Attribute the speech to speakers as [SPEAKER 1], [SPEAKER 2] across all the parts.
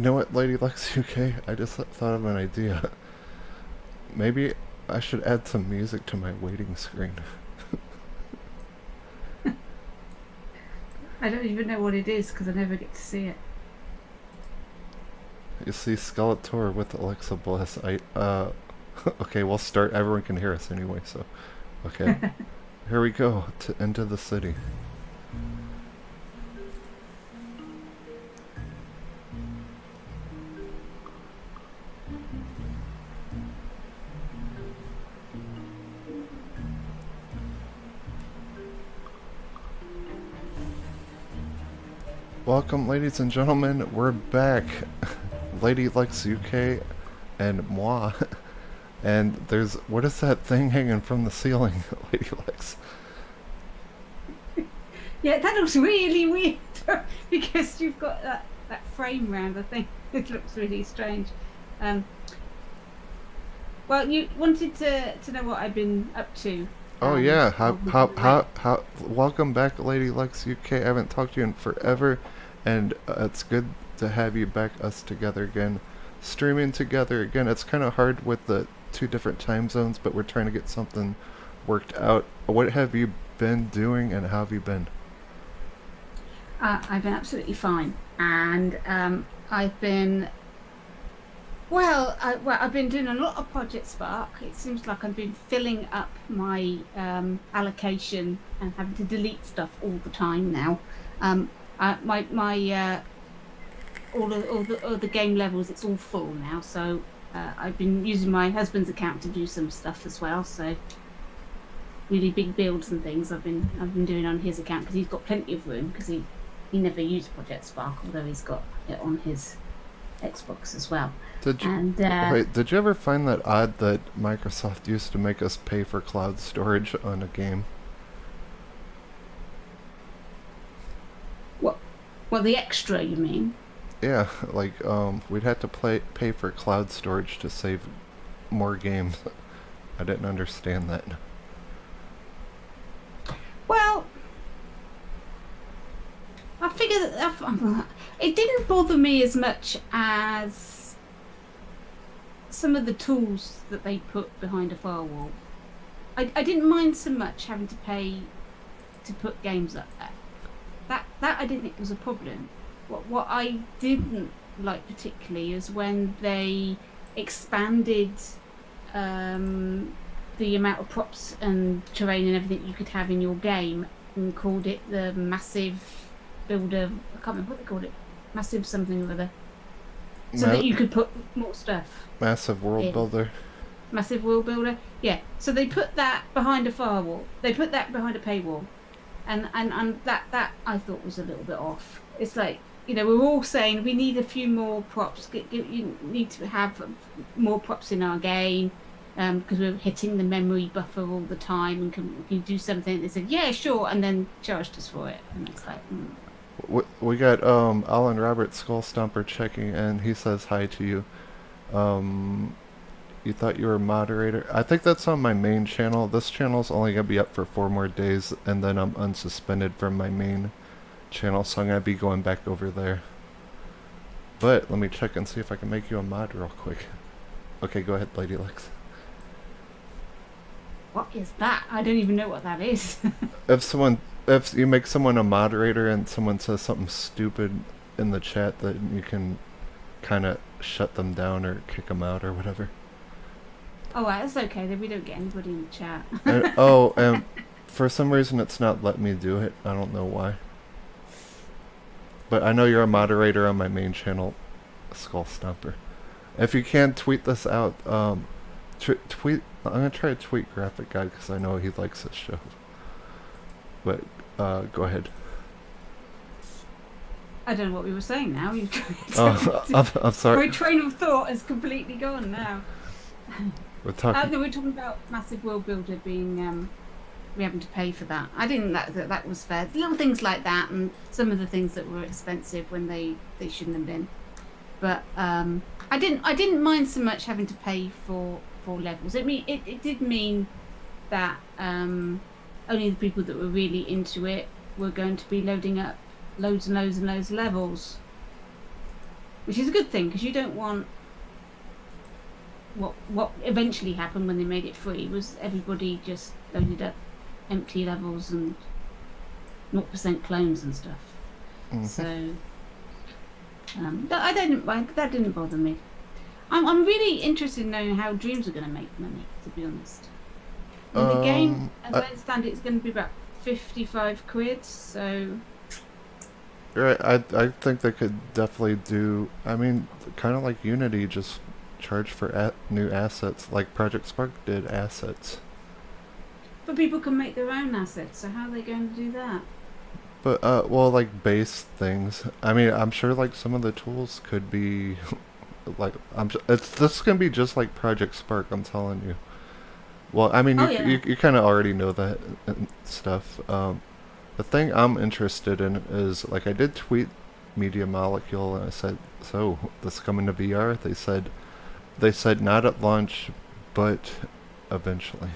[SPEAKER 1] You know what, LadylexUK? I just thought of an idea. Maybe I should add some music to my waiting screen.
[SPEAKER 2] I don't even know what it is because I never get to see it.
[SPEAKER 1] You see Skeletor with Alexa Bliss. Okay, we'll start. Everyone can hear us anyway, so... Okay. Here we go, into the city. Welcome, ladies and gentlemen. We're back. LadylexUK and moi. And there's... What is that thing hanging from the ceiling, LadyLex?
[SPEAKER 2] Yeah, that looks really weird because you've got that frame round the thing. It looks really strange. Well, you wanted to know what I've been up to.
[SPEAKER 1] Oh yeah, how welcome back, LadylexUK. I haven't talked to you in forever, and it's good to have you back, us together again, streaming together again. It's kind of hard with the 2 different time zones, but we're trying to get something worked out. What have you been doing, and how have you been?
[SPEAKER 2] I've been absolutely fine, and I've been... Well, I've been doing a lot of Project Spark. It seems like I've been filling up my allocation and having to delete stuff all the time now. All the game levels, it's all full now. So I've been using my husband's account to do some stuff as well. So really big builds and things I've been doing on his account because he's got plenty of room because he never used Project Spark, although he's got it on his Xbox as well.
[SPEAKER 1] Did you ever find that odd that Microsoft used to make us pay for cloud storage on a game?
[SPEAKER 2] What? Well, the extra, you mean?
[SPEAKER 1] Yeah, like we'd have to pay for cloud storage to save more games. I didn't understand that.
[SPEAKER 2] Well, I figured that it didn't bother me as much as some of the tools that they put behind a firewall. I didn't mind so much having to pay to put games up there. That I didn't think was a problem. What I didn't like particularly is when they expanded the amount of props and terrain and everything you could have in your game and called it the massive builder. I can't remember what they called it. Massive something or other. So that you could put more stuff.
[SPEAKER 1] Massive world builder.
[SPEAKER 2] Massive world builder. Yeah. So they put that behind a firewall. They put that behind a paywall, and that I thought was a little bit off. It's like, you know, we're all saying we need a few more props. You need to have more props in our game because we're hitting the memory buffer all the time. And can you do something? They said, yeah, sure, and then charged us for it. And it's like.
[SPEAKER 1] We got Alan Robert Skull Stomper checking, and he says hi to you. You thought you were a moderator? I think that's on my main channel. This channel's only gonna be up for 4 more days, and then I'm unsuspended from my main channel, so I'm gonna be going back over there. But let me check and see if I can make you a mod real quick. Okay, go ahead, LadyLex.
[SPEAKER 2] What is that? I don't even know what that is.
[SPEAKER 1] If you make someone a moderator and someone says something stupid in the chat, that you can kind of shut them down or kick them out or whatever.
[SPEAKER 2] Oh, that's okay. Then we don't get anybody in the chat.
[SPEAKER 1] And for some reason it's not letting me do it. I don't know why. But I know you're a moderator on my main channel, Skull Stomper. If you can tweet this out, tweet. I'm gonna try to tweet Graphic Guide because I know he likes this show. But go ahead.
[SPEAKER 2] I don't know what we were saying now.
[SPEAKER 1] I'm sorry.
[SPEAKER 2] My train of thought is completely gone now.
[SPEAKER 1] We're talking.
[SPEAKER 2] No, we're talking about Massive World Builder being we having to pay for that. I didn't that was fair. Little things like that, and some of the things that were expensive when they shouldn't have been. But I didn't mind so much having to pay for levels. It did mean that only the people that were really into it were going to be loading up loads and loads and loads of levels. which is a good thing because you don't want what eventually happened when they made it free was everybody just loaded up empty levels and 0% clones and stuff. So that didn't bother me. I'm really interested in knowing how Dreams are going to make money, to be honest. And the game, as I understand it, is going to be about 55 quid, so...
[SPEAKER 1] Right, I think they could definitely do... I mean, kind of like Unity, just charge for new assets, like Project Spark did assets.
[SPEAKER 2] But people can make their own assets, so how are they going to do that?
[SPEAKER 1] But, well, like, base things. I mean, I'm sure, like, some of the tools could be... like, this is going to be just like Project Spark, I'm telling you. Well, I mean, you kind of already know that and stuff. The thing I'm interested in is, like, I did tweet Media Molecule, and I said, so, this coming to VR? They said not at launch, but eventually.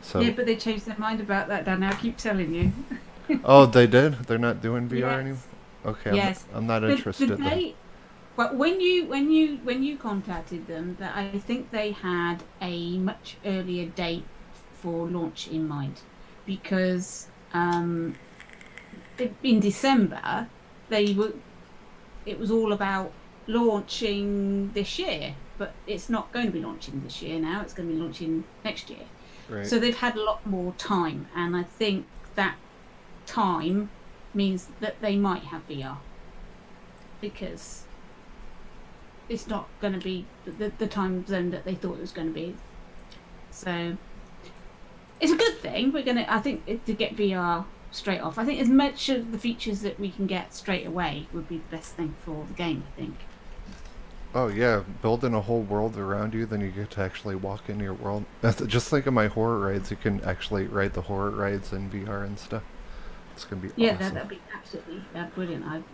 [SPEAKER 1] So.
[SPEAKER 2] Yeah, but they changed their mind about that, Dan. I keep telling you.
[SPEAKER 1] Oh, they did? They're not doing VR anymore? Okay,
[SPEAKER 2] yes.
[SPEAKER 1] I'm not interested then.
[SPEAKER 2] But when you contacted them, that I think they had a much earlier date for launch in mind, because in December it was all about launching this year, but it's not going to be launching this year now. It's going to be launching next year.
[SPEAKER 1] Right.
[SPEAKER 2] So they've had a lot more time, and I think that time means that they might have VR, because it's not going to be the time zone that they thought it was going to be. So it's a good thing. I think to get VR straight off, I think as much of the features that we can get straight away would be the best thing for the game, I think.
[SPEAKER 1] Oh yeah, building a whole world around you, then you get to actually walk into your world. Just think of my horror rides. You can actually ride the horror rides in VR and stuff. It's going to be awesome.
[SPEAKER 2] That'd be absolutely brilliant. I'm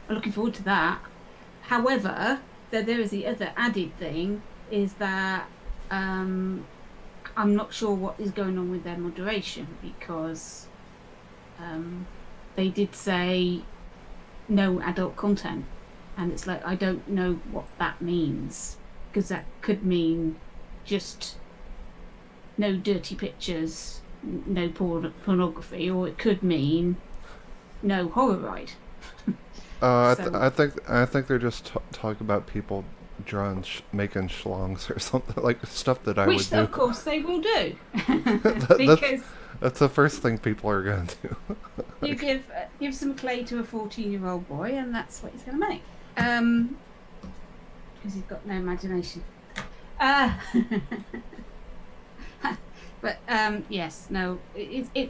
[SPEAKER 2] looking forward to that. However, there is the other added thing, is that I'm not sure what is going on with their moderation, because they did say no adult content. And it's like, I don't know what that means, because that could mean just no dirty pictures, no pornography, or it could mean no horror ride.
[SPEAKER 1] I think they're just talking about people making schlongs or something, like stuff that I would do.
[SPEAKER 2] Which of course they will do.
[SPEAKER 1] Because that's the first thing people are going to do.
[SPEAKER 2] You give some clay to a 14-year-old boy, and that's what he's going to make. Because he's got no imagination. But yes, no, we're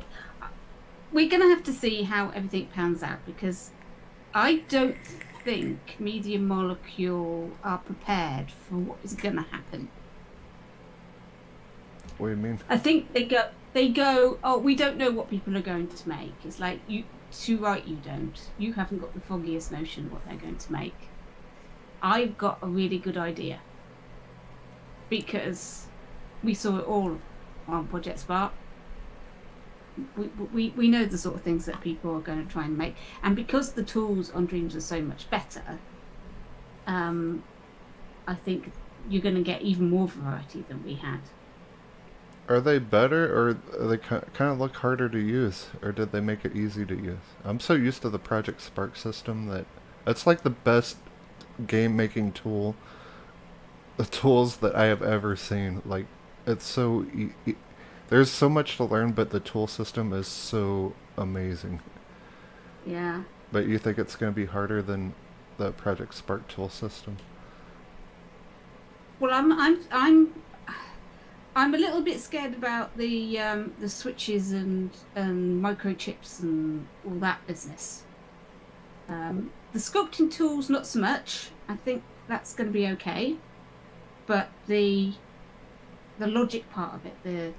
[SPEAKER 2] going to have to see how everything pans out, because I don't think Media Molecule are prepared for what is going to happen.
[SPEAKER 1] What do you mean?
[SPEAKER 2] I think they go, oh, we don't know what people are going to make. It's like, you don't. You haven't got the foggiest notion what they're going to make. I've got a really good idea, because we saw it all on Project Spark. We know the sort of things that people are going to try and make, and because the tools on Dreams are so much better, I think you're going to get even more variety than we had.
[SPEAKER 1] Are they better, or they kind of look harder to use, or did they make it easy to use? I'm so used to the Project Spark system that it's like the best game-making tool, the tools that I have ever seen. Like, it's so... there's so much to learn, but the tool system is so amazing.
[SPEAKER 2] Yeah.
[SPEAKER 1] But you think it's going to be harder than the Project Spark tool system?
[SPEAKER 2] Well, I'm a little bit scared about the switches and microchips and all that business. The sculpting tools, not so much. I think that's going to be okay. But the logic part of it, the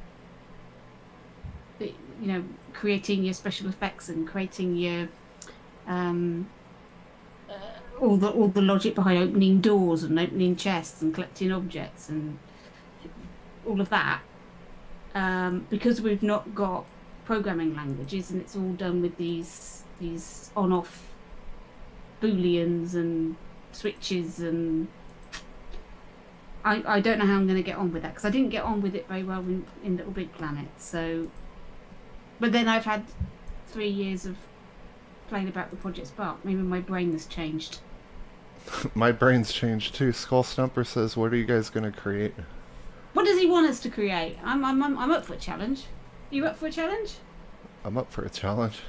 [SPEAKER 2] creating your special effects and creating your all the logic behind opening doors and opening chests and collecting objects and all of that, because we've not got programming languages, and it's all done with these on-off booleans and switches, and I don't know how I'm going to get on with that, because I didn't get on with it very well in Little Big Planet. So, but then I've had 3 years of playing about with Project Spark. Maybe my brain has changed.
[SPEAKER 1] My brain's changed too. Skull Stumper says, "What are you guys gonna create?"
[SPEAKER 2] What does he want us to create? I'm up for a challenge. You up for a challenge?
[SPEAKER 1] I'm up for a challenge.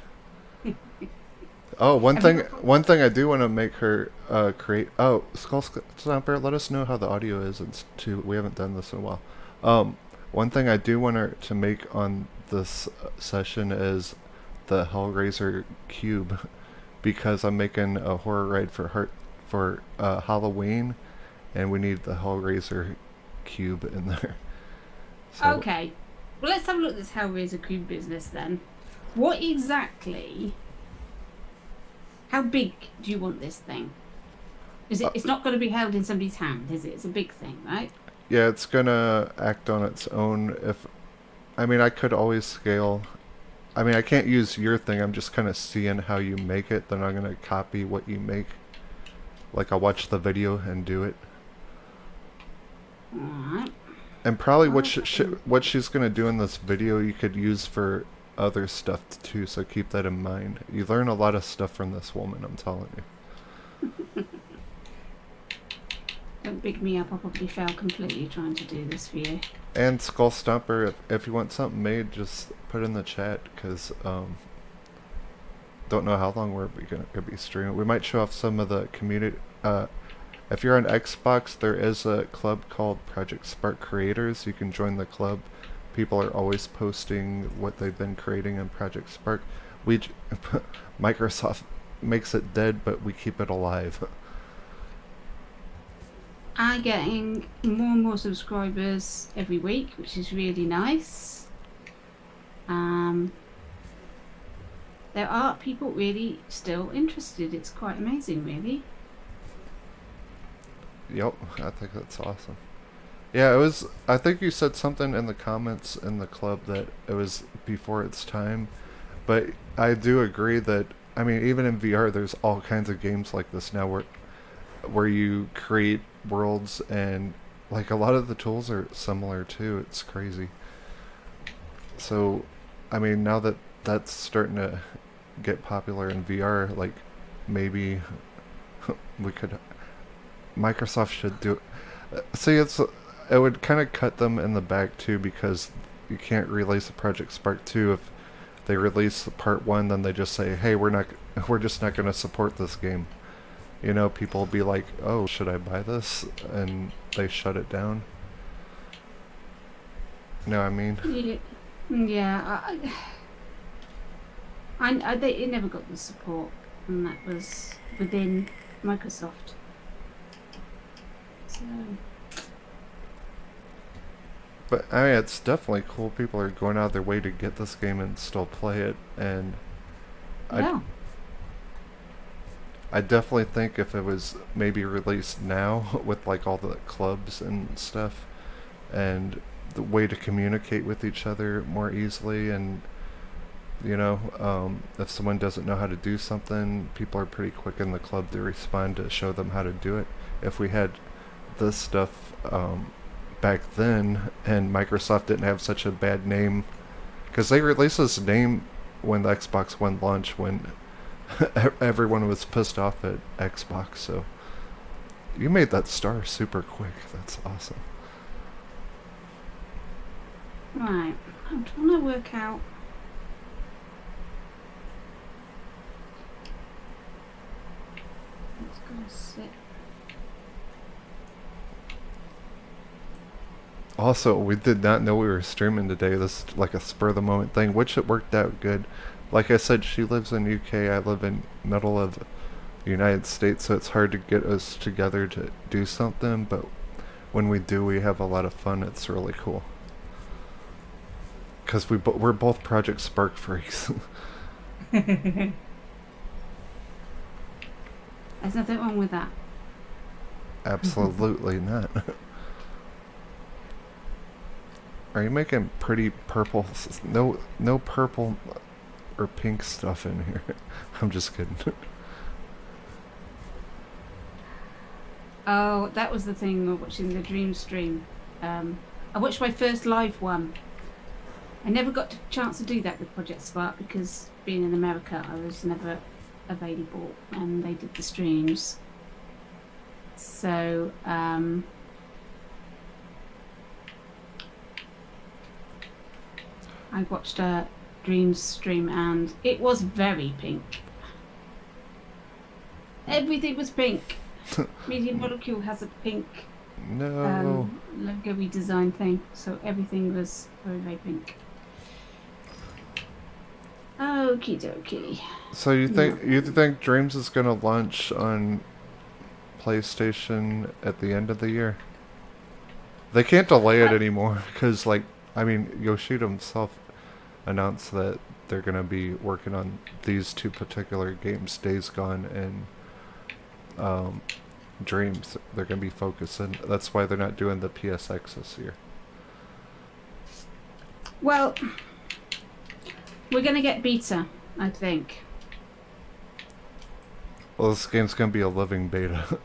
[SPEAKER 1] Oh, one thing I do want to make her create. Oh, Skull Stomper, let us know how the audio is. It's too. We haven't done this in a while. One thing I do want her to make on this session is the Hellraiser cube, because I'm making a horror ride for Halloween, and we need the Hellraiser cube in there. So,
[SPEAKER 2] okay. Well, let's have a look at this Hellraiser cube business then. What exactly? How big do you want this thing? Is it? It's not going to be held in somebody's hand, is it? It's a big thing, right?
[SPEAKER 1] Yeah, it's gonna act on its own. I mean, I could always scale. I mean, I can't use your thing. I'm just kind of seeing how you make it. Then I'm gonna copy what you make. Like, I'll watch the video and do it.
[SPEAKER 2] Alright.
[SPEAKER 1] And probably what she's gonna do in this video, you could use for other stuff too. So keep that in mind. You learn a lot of stuff from this woman, I'm telling you.
[SPEAKER 2] Don't big me up. I'll probably fail completely trying to do this for you.
[SPEAKER 1] And Skull Stomper, if you want something made, just put in the chat, because don't know how long we're gonna be streaming. We might show off some of the community. If you're on Xbox, there is a club called Project Spark Creators. You can join the club. People are always posting what they've been creating in Project Spark. Microsoft makes it dead, but we keep it alive.
[SPEAKER 2] I'm getting more and more subscribers every week, which is really nice. There are people really still interested. It's quite amazing, really.
[SPEAKER 1] Yep, I think that's awesome. Yeah, it was. I think you said something in the comments in the club that it was before its time, but I do agree that, I mean, even in VR, there's all kinds of games like this now where you create worlds, and like a lot of the tools are similar too. It's crazy. So, I mean, now that that's starting to get popular in VR, like maybe we could. Microsoft should do. See, it would kind of cut them in the back too, because you can't release a Project Spark 2 if they release part 1, then they just say, hey, we're just not going to support this game. You know, people will be like, oh, should I buy this? And they shut it down. You know what I mean?
[SPEAKER 2] Yeah. It never got the support, and that was within Microsoft. So.
[SPEAKER 1] But I mean, it's definitely cool. People are going out of their way to get this game and still play it, and
[SPEAKER 2] Yeah.
[SPEAKER 1] I definitely think if it was maybe released now with like all the clubs and stuff, and the way to communicate with each other more easily, and you know, if someone doesn't know how to do something, people are pretty quick in the club to respond to show them how to do it. If we had this stuff back then, and Microsoft didn't have such a bad name, because they released this name when the Xbox One launched, when everyone was pissed off at Xbox. So you made that star super quick. That's awesome.
[SPEAKER 2] Right, I'm trying to work out. Let's go sit.
[SPEAKER 1] Also, we did not know we were streaming today. This is like a spur of the moment thing, which it worked out good. Like I said, she lives in UK, I live in middle of the United States, so it's hard to get us together to do something, but when we do, we have a lot of fun. It's really cool. Because we're both Project Spark freaks.
[SPEAKER 2] There's nothing wrong with that.
[SPEAKER 1] Absolutely not. Are you making pretty purple? No purple or pink stuff in here. I'm just kidding.
[SPEAKER 2] Oh, that was the thing of watching the dream stream. I watched my first live one. I never got a chance to do that with Project Spark because being in America, I was never available, and they did the streams. So, I watched a dream stream, and it was very pink. Everything was pink. Media Molecule has a pink
[SPEAKER 1] No.
[SPEAKER 2] logo redesign thing, so everything was very, very pink. Okie dokie.
[SPEAKER 1] So you think Dreams is gonna launch on PlayStation at the end of the year? They can't delay it anymore because, like, I mean, Yoshida himself announced that they're gonna be working on these two particular games, Days Gone and Dreams. They're gonna be focusing. That's why they're not doing the PSX this year.
[SPEAKER 2] Well, we're gonna get beta, I think.
[SPEAKER 1] Well, this game's gonna be a living beta.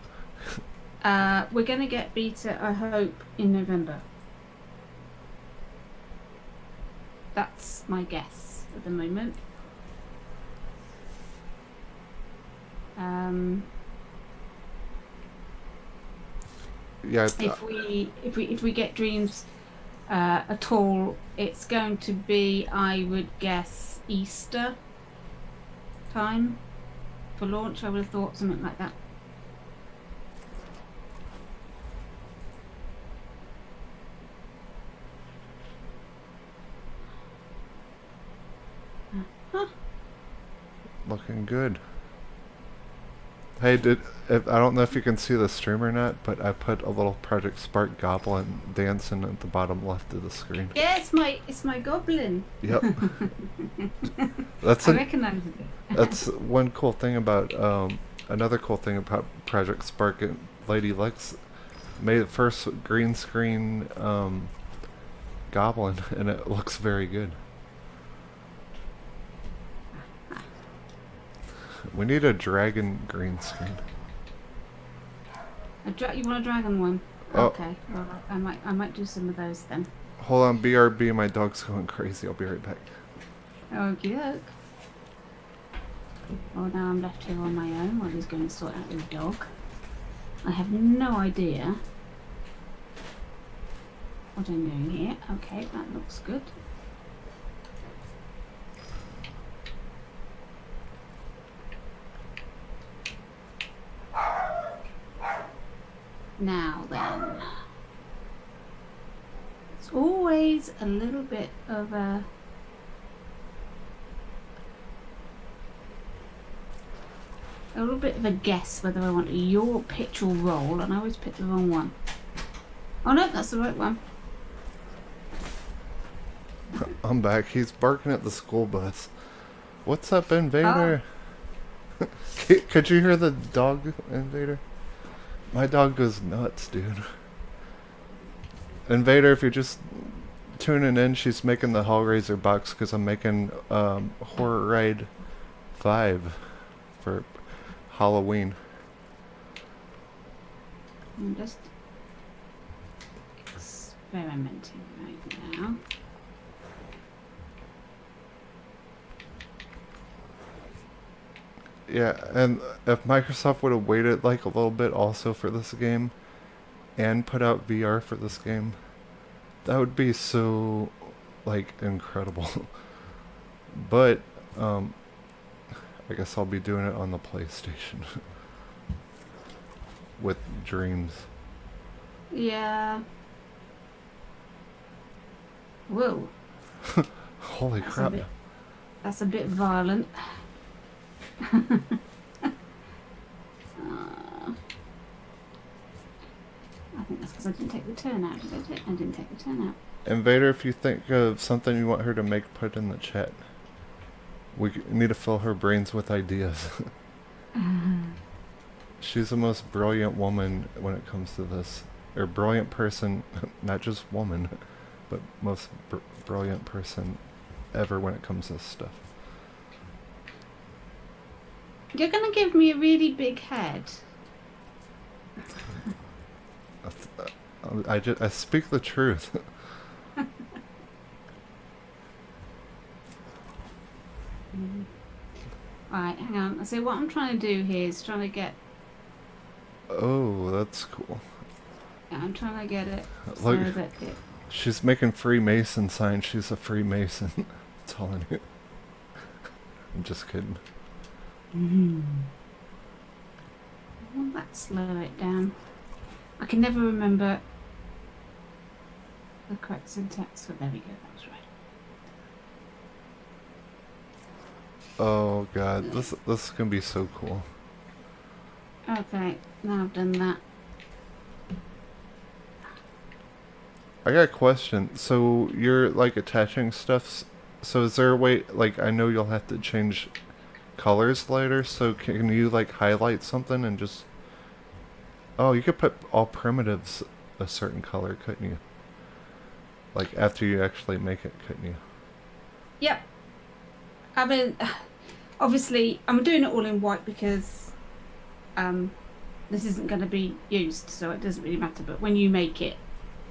[SPEAKER 2] We're gonna get beta, I hope, in November. That's my guess at the moment.
[SPEAKER 1] Yeah.
[SPEAKER 2] If we get Dreams at all, it's going to be, I would guess, Easter time for launch. I would have thought something like that.
[SPEAKER 1] Looking good. Hey, I don't know if you can see the stream or not, but I put a little Project Spark goblin dancing at the bottom left of the screen.
[SPEAKER 2] Yeah, it's my goblin.
[SPEAKER 1] Yep.
[SPEAKER 2] I recognize it.
[SPEAKER 1] That's one cool thing about another cool thing about Project Spark. Lady Lex made the first green screen goblin, and it looks very good. We need a dragon green screen.
[SPEAKER 2] You want a dragon one?
[SPEAKER 1] Oh.
[SPEAKER 2] Okay. Well, I might do some of those then.
[SPEAKER 1] Hold on, BRB, my dog's going crazy. I'll be right back.
[SPEAKER 2] Okie doke. Well, now I'm left here on my own while he's going to sort out his dog. I have no idea what I'm doing here. Okay, that looks good. Now then, it's always a little bit of a guess whether I want a your pitch or roll, and I always pick the wrong one. Oh no, that's the right one.
[SPEAKER 1] I'm back. He's barking at the school bus. What's up, Invader? Oh. Could you hear the dog, Invader? My dog goes nuts, dude. Invader, if you're just tuning in, she's making the Hellraiser box because I'm making Horror Ride 5 for Halloween.
[SPEAKER 2] I'm just experimenting right now.
[SPEAKER 1] Yeah, and if Microsoft would have waited like a little bit also for this game and put out VR for this game, that would be so like incredible. But I guess I'll be doing it on the PlayStation with Dreams.
[SPEAKER 2] Yeah. Whoa.
[SPEAKER 1] Holy crap.
[SPEAKER 2] That's a bit violent. I think that's because I didn't take the turn out, did I? I didn't take the turn out.
[SPEAKER 1] Invader, if you think of something you want her to make, put it in the chat. We need to fill her brains with ideas. She's the most brilliant woman when it comes to this. Or brilliant person, not just woman, but most brilliant person ever when it comes to this stuff.
[SPEAKER 2] You're gonna give me a really big head.
[SPEAKER 1] I speak the truth.
[SPEAKER 2] Right, hang on. So what I'm trying to do here is trying to get.
[SPEAKER 1] Oh, that's cool.
[SPEAKER 2] Yeah, I'm trying to get it so
[SPEAKER 1] Look,
[SPEAKER 2] that it.
[SPEAKER 1] she's making Freemason signs. She's a Freemason. That's all I knew. I'm just kidding.
[SPEAKER 2] Will that slow it down? I can never remember the correct syntax. But there we go. That was right.
[SPEAKER 1] Oh god, this is gonna be so cool.
[SPEAKER 2] Okay, now I've done that.
[SPEAKER 1] I got a question. So you're like attaching stuff. So is there a way? Like I know you'll have to change colors later. So can you like highlight something and just? Oh, you could put all primitives a certain color, couldn't you? Like after you actually make it, couldn't you?
[SPEAKER 2] Yep. I mean, obviously, I'm doing it all in white because this isn't going to be used, so it doesn't really matter. But when you make it,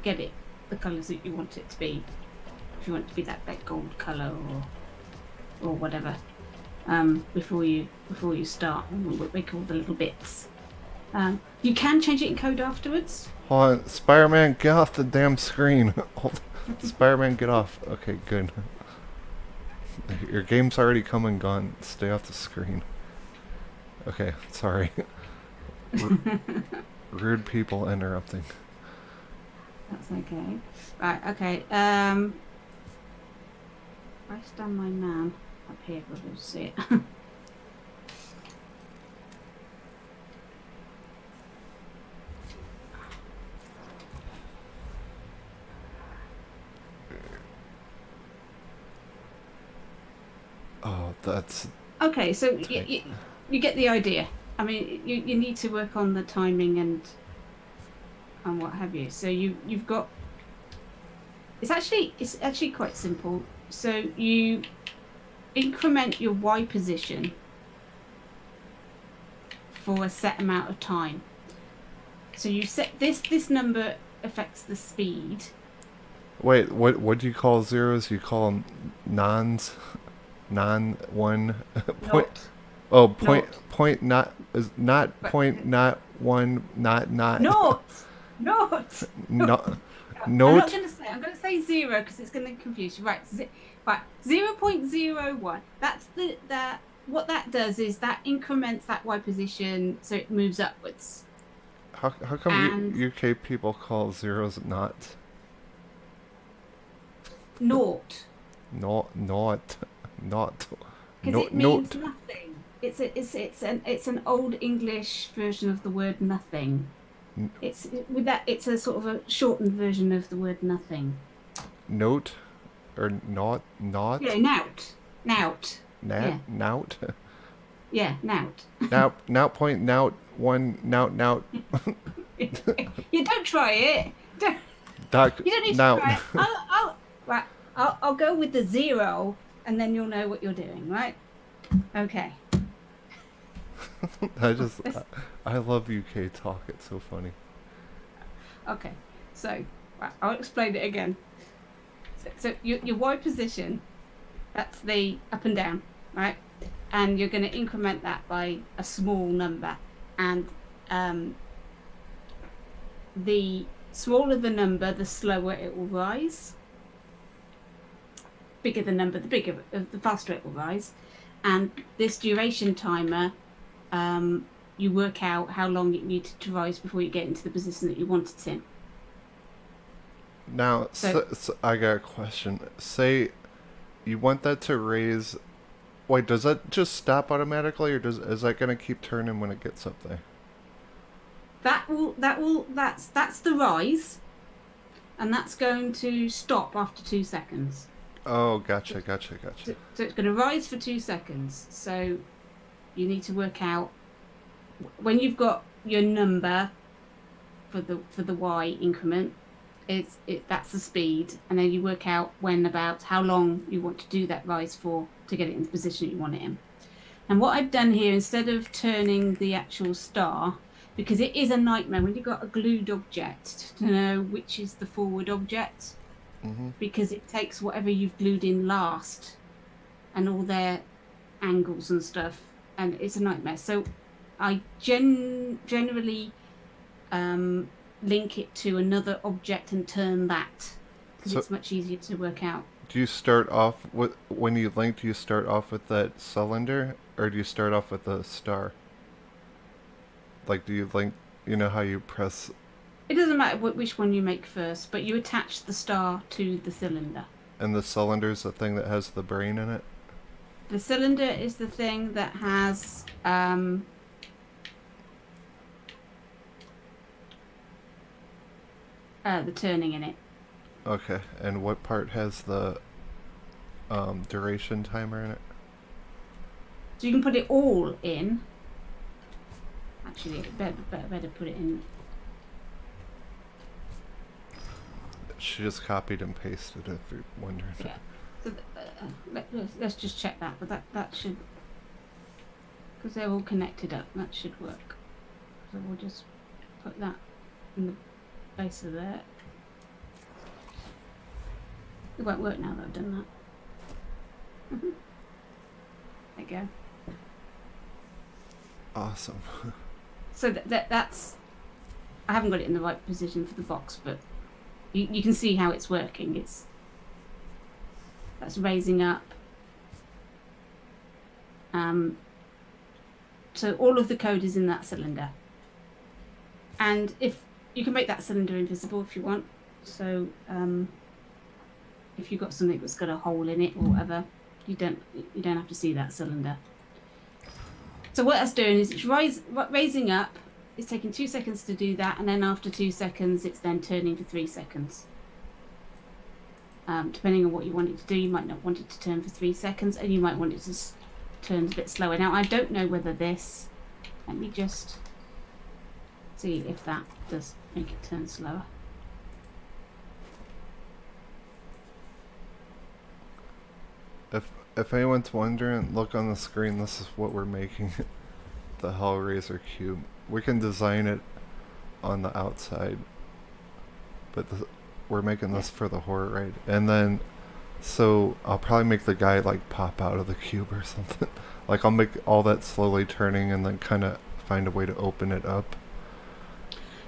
[SPEAKER 2] get it the colours that you want it to be. If you want it to be that gold colour or whatever, before you start, and make all the little bits. You can change it in code afterwards.
[SPEAKER 1] Hold on, Spider-Man, get off the damn screen. Spider-Man, get off. Okay, good. Your game's already come and gone. Stay off the screen. Okay, sorry. Rude people interrupting.
[SPEAKER 2] That's okay. Right, okay. Where's down my man? Up here, we'll be able to see it.
[SPEAKER 1] Oh, that's...
[SPEAKER 2] Okay, so you get the idea. I mean, you need to work on the timing and what have you. So you've got... It's actually quite simple. So you increment your Y position for a set amount of time. So you set this number affects the speed.
[SPEAKER 1] Wait, what do you call zeros? You call them nons? Non-one point. Oh, point not is not point not one not.
[SPEAKER 2] Not.
[SPEAKER 1] No.
[SPEAKER 2] I'm not going to say. I'm going to say 0 because it's going to confuse you. Right. Right. 0.01. That's what that does is that increments that Y position so it moves upwards.
[SPEAKER 1] How come UK people call zeros not?
[SPEAKER 2] Naught.
[SPEAKER 1] Not.
[SPEAKER 2] Because it means nothing. It's an old English version of the word nothing. It's a sort of a shortened version of the word nothing.
[SPEAKER 1] Note or not?
[SPEAKER 2] Yeah, nout.
[SPEAKER 1] Nout.
[SPEAKER 2] Yeah, nout.
[SPEAKER 1] Nout point nout one nout.
[SPEAKER 2] You don't try it. You don't need to try it. Right. I'll go with the 0. And then you'll know what you're doing, right? Okay.
[SPEAKER 1] I love UK talk. It's so funny.
[SPEAKER 2] Okay, so right, I'll explain it again. So your Y position, that's the up and down, right? And you're going to increment that by a small number. And the smaller the number, the slower it will rise. Bigger the number, the faster it will rise. And this duration timer, you work out how long it needed to rise before you get into the position that you want it in.
[SPEAKER 1] Now, so I got a question. Say you want that to raise. Wait, does that just stop automatically, or is that going to keep turning when it gets up there?
[SPEAKER 2] That's the rise, and that's going to stop after 2 seconds.
[SPEAKER 1] Oh, gotcha.
[SPEAKER 2] So it's going to rise for 2 seconds. So you need to work out when you've got your number for the Y increment. That's the speed, and then you work out about how long you want to do that rise for to get it in the position you want it in. And what I've done here, instead of turning the actual star, because it is a nightmare when you've got a glued object to know which is the forward object, because it takes whatever you've glued in last and all their angles and stuff, and it's a nightmare. So I generally link it to another object and turn that, because it's much easier to work out.
[SPEAKER 1] Do you start off with, when you link, do you start off with that cylinder, or do you start off with a star? Like, do you link, you know how you press...
[SPEAKER 2] It doesn't matter which one you make first, but you attach the star to the cylinder.
[SPEAKER 1] And the cylinder is the thing that has the brain in it?
[SPEAKER 2] The cylinder is the thing that has... the turning in it.
[SPEAKER 1] Okay, and what part has the duration timer in it?
[SPEAKER 2] So you can put it all in. Actually, it's better put it in.
[SPEAKER 1] She just copied and pasted it, if you're wondering.
[SPEAKER 2] Yeah. So let's just check that, but that should, because they're all connected up, that should work. So we'll just put that in the base of there. It won't work now that I've done that. There you go.
[SPEAKER 1] Awesome.
[SPEAKER 2] So that's... I haven't got it in the right position for the box, but you can see how it's working. That's raising up. So all of the code is in that cylinder. And if you can make that cylinder invisible if you want. So if you've got something that's got a hole in it or whatever, you don't have to see that cylinder. So what that's doing is it's raising up. It's taking 2 seconds to do that, and then after 2 seconds, it's then turning for 3 seconds. Depending on what you want it to do, you might not want it to turn for 3 seconds, and you might want it to turn a bit slower. Now, I don't know whether this... Let me just see if that does make it turn slower.
[SPEAKER 1] If anyone's wondering, look on the screen. This is what we're making. The Hellraiser cube. We can design it on the outside, but we're making this for the horror ride. And then, so I'll probably make the guy like pop out of the cube or something. Like I'll make all that slowly turning and then kind of find a way to open it up.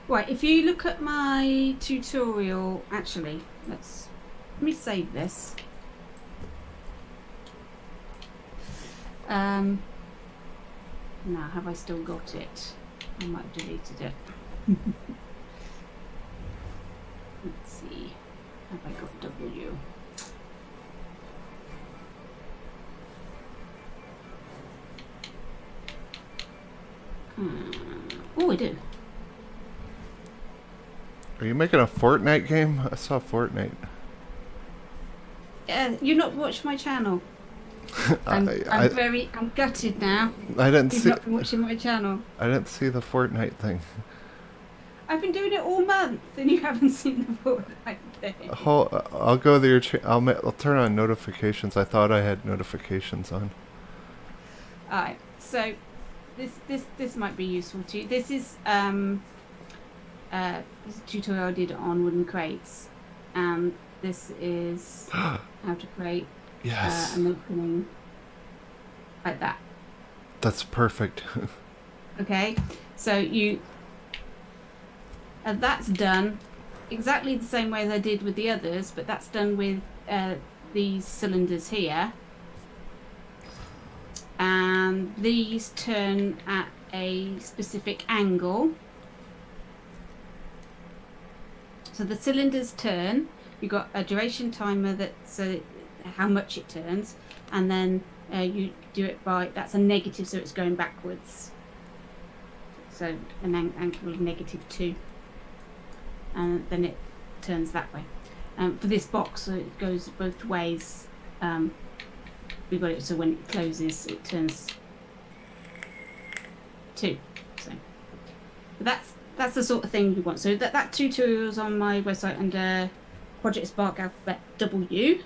[SPEAKER 2] Right, if you look at my tutorial, actually, let me save this. Now, have I still got it? I might have deleted it. Let's see. Have I got W? Oh, I do.
[SPEAKER 1] Are you making a Fortnite game? I saw Fortnite.
[SPEAKER 2] You not watched my channel? I'm gutted now.
[SPEAKER 1] I didn't
[SPEAKER 2] You've
[SPEAKER 1] see.
[SPEAKER 2] not been watching my channel.
[SPEAKER 1] I didn't see the Fortnite thing.
[SPEAKER 2] I've been doing it all month, and you haven't seen the Fortnite thing.
[SPEAKER 1] I'll go to your I'll turn on notifications. I thought I had notifications on.
[SPEAKER 2] Alright, so this might be useful to you. This is this is a tutorial I did on wooden crates, and this is how to create an opening like that.
[SPEAKER 1] That's perfect.
[SPEAKER 2] Okay, so that's done exactly the same way as I did with the others, but that's done with these cylinders here, and these turn at a specific angle. So the cylinders turn. You've got a duration timer that's how much it turns, and then you do it by, that's a negative, so it's going backwards. So an angle of -2, and then it turns that way. For this box, so it goes both ways. We've got it so when it closes, it turns 2. So but that's the sort of thing you want. So that tutorial is on my website under Project Spark Alphabet W,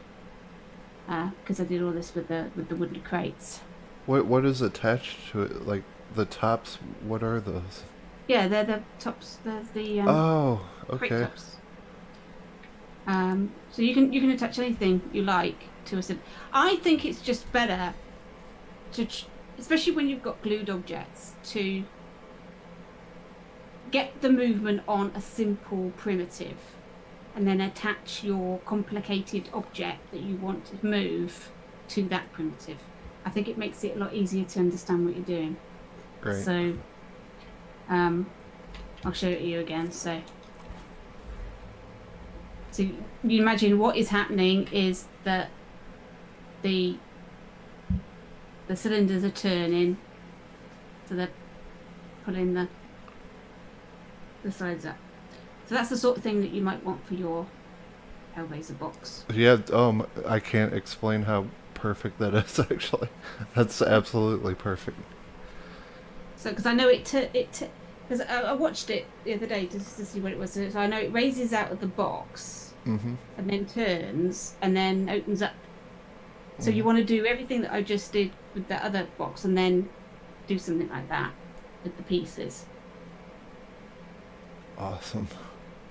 [SPEAKER 2] because I did all this with the wooden crates.
[SPEAKER 1] What is attached to it? Like the tops? What are those?
[SPEAKER 2] Yeah, they're the tops. There's the
[SPEAKER 1] Oh,
[SPEAKER 2] crate
[SPEAKER 1] okay.
[SPEAKER 2] tops. So you can attach anything you like to a sim. I think it's just better to, especially when you've got glued objects, to get the movement on a simple primitive, and then attach your complicated object that you want to move to that primitive. I think it makes it a lot easier to understand what you're doing.
[SPEAKER 1] Great.
[SPEAKER 2] So, um, I'll show it to you again. So you imagine what is happening is that the the cylinders are turning, so they're pulling the sides up. So that's the sort of thing that you might want for your Hellraiser box.
[SPEAKER 1] Yeah, I can't explain how perfect that is, actually. That's absolutely perfect.
[SPEAKER 2] So because I know because I watched it the other day just to see what it was. So I know it raises out of the box
[SPEAKER 1] Mm-hmm.
[SPEAKER 2] and then turns and then opens up. So
[SPEAKER 1] Mm-hmm.
[SPEAKER 2] you want to do everything that I just did with that other box and then do something like that with the pieces.
[SPEAKER 1] Awesome.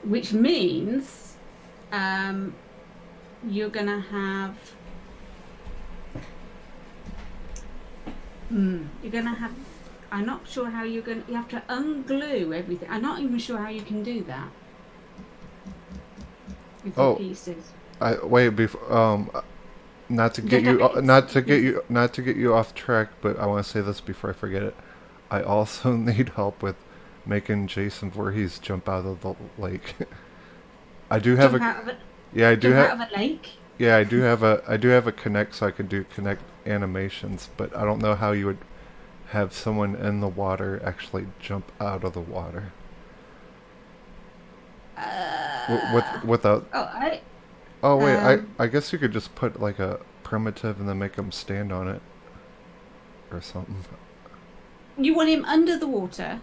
[SPEAKER 2] Which means you're gonna have you're gonna have I'm not sure how you have to unglue everything. I'm not even sure how you can do that with the
[SPEAKER 1] Oh,
[SPEAKER 2] pieces.
[SPEAKER 1] I wait before not to
[SPEAKER 2] You
[SPEAKER 1] get
[SPEAKER 2] don't
[SPEAKER 1] you
[SPEAKER 2] have it.
[SPEAKER 1] not to get you off track, but I want to say this before I forget it. I also need help with making Jason Voorhees jump out of the lake. I do have
[SPEAKER 2] Jump
[SPEAKER 1] a
[SPEAKER 2] out of it.
[SPEAKER 1] yeah,
[SPEAKER 2] Jump out of a lake.
[SPEAKER 1] I do have a Connect, so I can do Connect animations, but I don't know how you would have someone in the water actually jump out of the water. Without
[SPEAKER 2] Oh, I
[SPEAKER 1] oh wait,
[SPEAKER 2] um.
[SPEAKER 1] I guess you could just put like a primitive and then make them stand on it or something.
[SPEAKER 2] You want him under the water?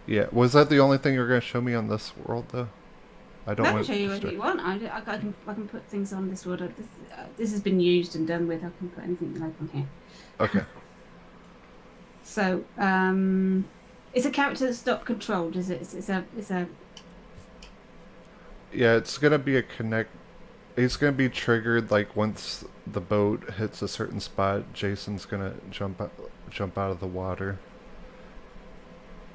[SPEAKER 1] Yeah, was that the only thing you're gonna show me on this world though? I don't
[SPEAKER 2] I can
[SPEAKER 1] want
[SPEAKER 2] show
[SPEAKER 1] to
[SPEAKER 2] you whatever
[SPEAKER 1] distract.
[SPEAKER 2] you want. I can put things on this world. This has been used and done with. I can put anything you like on here.
[SPEAKER 1] Okay.
[SPEAKER 2] So, it's a character that's not controlled, is it? It's a.
[SPEAKER 1] Yeah, it's gonna be a Connect. It's gonna be triggered like once the boat hits a certain spot. Jason's gonna jump out of the water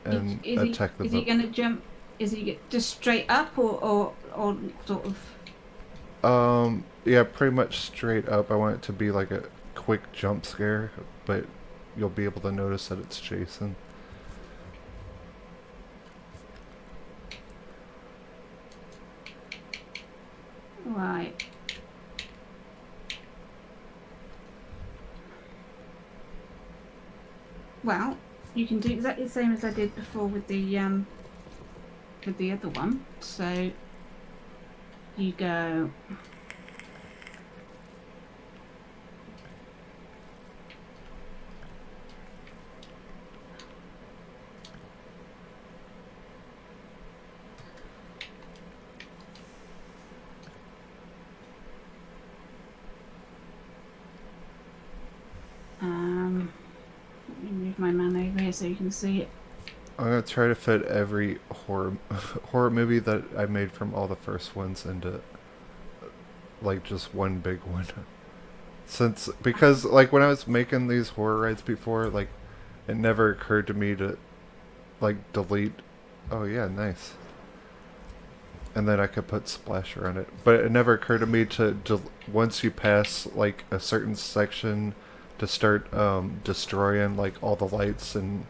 [SPEAKER 1] and attack the
[SPEAKER 2] Is he
[SPEAKER 1] boat.
[SPEAKER 2] going to jump? Is he just straight up or sort of?
[SPEAKER 1] Yeah, pretty much straight up. I want it to be like a quick jump scare, but you'll be able to notice that it's Jason.
[SPEAKER 2] Right. Well, you can do exactly the same as I did before with the other one. So you go. Let me move my man over here so you can see it.
[SPEAKER 1] I'm gonna try to fit every horror movie that I made from all the first ones into like just one big one. Because like when I was making these horror rides before, like it never occurred to me to like delete. Oh yeah, nice. And then I could put splasher on it, but it never occurred to me to once you pass like a certain section to start destroying like all the lights and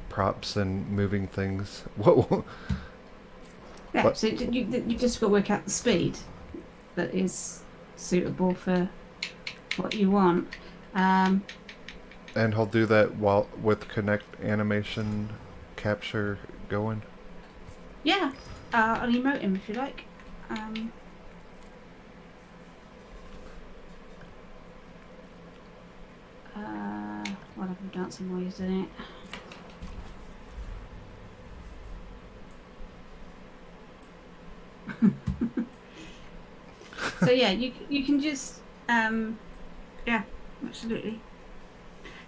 [SPEAKER 1] props and moving things. Whoa.
[SPEAKER 2] Yeah.
[SPEAKER 1] What?
[SPEAKER 2] So you just got to work out the speed that is suitable for what you want.
[SPEAKER 1] And he'll do that while with Connect animation capture going.
[SPEAKER 2] Yeah. I'll emote him if you like. What have I dancing while you're doing it? So yeah, you can just yeah, absolutely.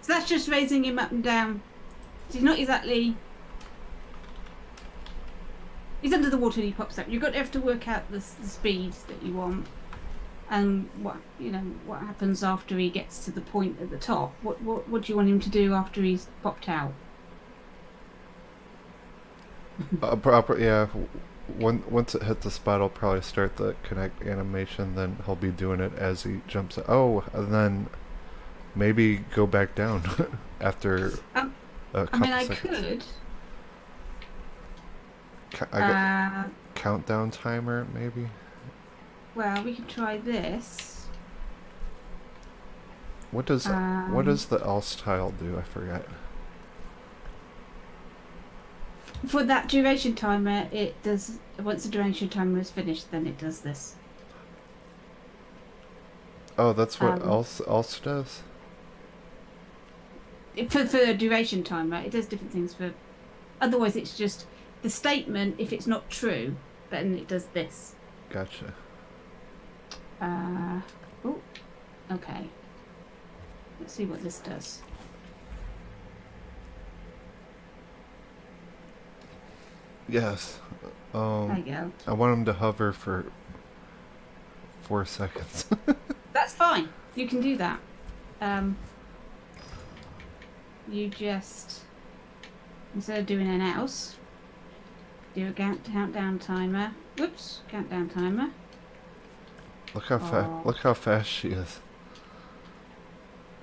[SPEAKER 2] So that's just raising him up and down. So he's not exactly He's under the water and he pops up. You've got to have to work out the speeds that you want, and what happens after he gets to the point at the top. What do you want him to do after he's popped out?
[SPEAKER 1] Yeah. Once it hits the spot, I'll probably start the connect animation. Then he'll be doing it as he jumps. Oh, and then maybe go back down after a couple seconds. Countdown timer, maybe.
[SPEAKER 2] Well, we could try this.
[SPEAKER 1] What does the else tile do? I forgot.
[SPEAKER 2] For that duration timer, it does. Once the duration timer is finished, then it does this.
[SPEAKER 1] Oh, that's what else does.
[SPEAKER 2] For the duration timer, it does different things. For otherwise, it's just the statement. If it's not true, then it does this.
[SPEAKER 1] Gotcha.
[SPEAKER 2] Oh, okay. Let's see what this does.
[SPEAKER 1] Yes.
[SPEAKER 2] There you go.
[SPEAKER 1] I want him to hover for 4 seconds.
[SPEAKER 2] That's fine. You can do that. You just, instead of doing an else, do a countdown timer. Whoops, countdown timer.
[SPEAKER 1] Look how fast she is.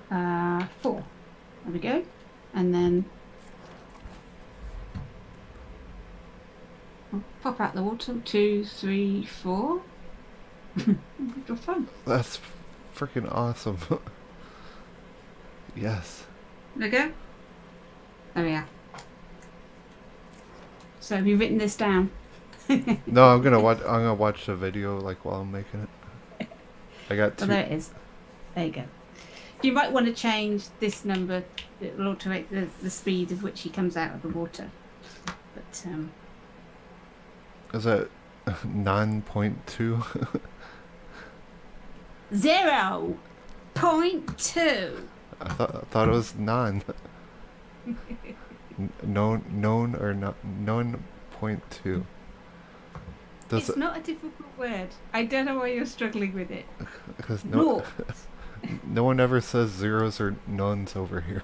[SPEAKER 2] 4. There we go. And then I'll pop out the water. 2, 3, 4. You're fun.
[SPEAKER 1] That's freaking awesome. Yes.
[SPEAKER 2] There we go. There we are. So have you written this down?
[SPEAKER 1] No, I'm gonna watch the video like while I'm making it. I got 2.
[SPEAKER 2] Oh, there it is. There you go. You might want to change this number. It will alternate the speed of which he comes out of the water. But
[SPEAKER 1] is that 9.2?
[SPEAKER 2] 0.2.
[SPEAKER 1] I thought it was 9. known or not 9.2.
[SPEAKER 2] It's not a difficult word. I don't know why you're struggling with it.
[SPEAKER 1] Because no one ever says zeros or nones over here.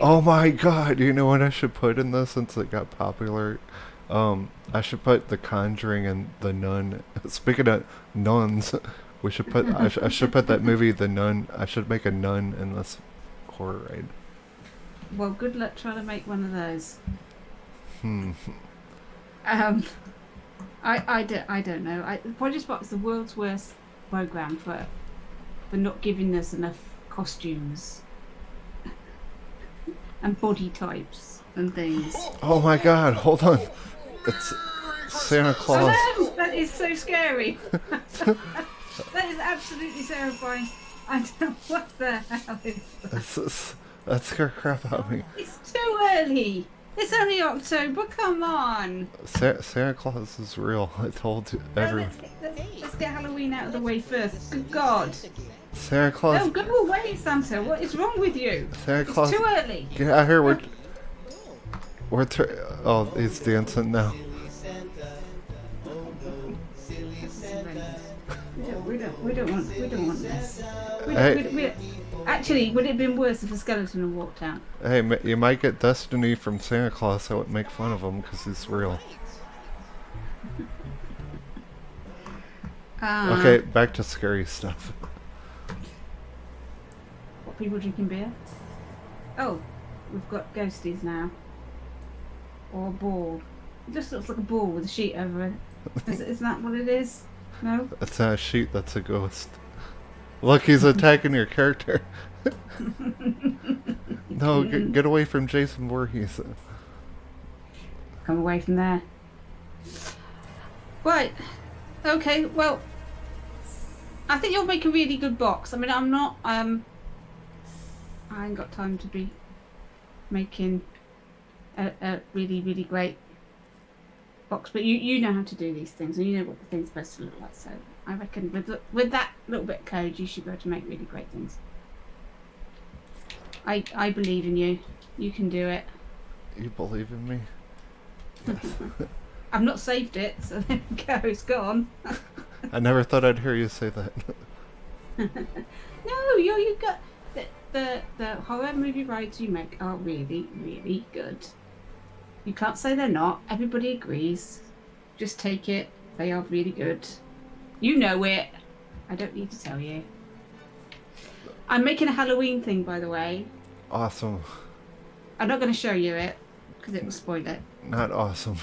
[SPEAKER 1] Oh my god, you know what I should put in this since it got popular? I should put The Conjuring and The Nun. Speaking of nuns, we should put I should put that movie The Nun. I should make a nun in this horror ride.
[SPEAKER 2] Well, good luck trying to make one of those. I don't know. Project Spot is the world's worst program for not giving us enough costumes and body types and things.
[SPEAKER 1] Oh my god, hold on. It's Santa Claus.
[SPEAKER 2] Oh no, that is so scary. That is absolutely terrifying. I don't know what the hell is that.
[SPEAKER 1] That scared crap out of me.
[SPEAKER 2] It's too early. It's only October, come on.
[SPEAKER 1] Santa Claus is real. I told you everyone.
[SPEAKER 2] Let's get Halloween out of the way first. Good God.
[SPEAKER 1] Santa Claus.
[SPEAKER 2] No, go away, Santa. What is wrong with you?
[SPEAKER 1] Santa Claus.
[SPEAKER 2] It's too early.
[SPEAKER 1] Get out here. Oh, he's dancing now. We don't want this. Actually, would it have been worse if a skeleton had walked out? Hey, you might get Destiny from Santa Claus. I would make fun of him because he's real. Okay, back to scary stuff.
[SPEAKER 2] What, people drinking beer? Oh, we've got ghosties now. Or a ball. It just looks like a ball with a sheet over it. Is that what it is? No?
[SPEAKER 1] That's not a sheet, that's a ghost. Look, he's attacking your character. No, get away from Jason Voorhees.
[SPEAKER 2] Come away from there. Right. Okay, well, I think you'll make a really good box. I mean, I'm not, I ain't got time to be making a really, really great box, but you know how to do these things, and you know what the thing's supposed to look like, so I reckon with that little bit of code you should be able to make really great things. I believe in you. You can do it.
[SPEAKER 1] You believe in me? Yes.
[SPEAKER 2] I've not saved it, so there we go. It's gone.
[SPEAKER 1] I never thought I'd hear you say that.
[SPEAKER 2] No, you got the horror movie rides you make are really, really good. You can't say they're not. Everybody agrees. Just take it. They are really good. You know it. I don't need to tell you. I'm making a Halloween thing, by the way.
[SPEAKER 1] Awesome.
[SPEAKER 2] I'm not going to show you it because it will spoil it.
[SPEAKER 1] Not awesome.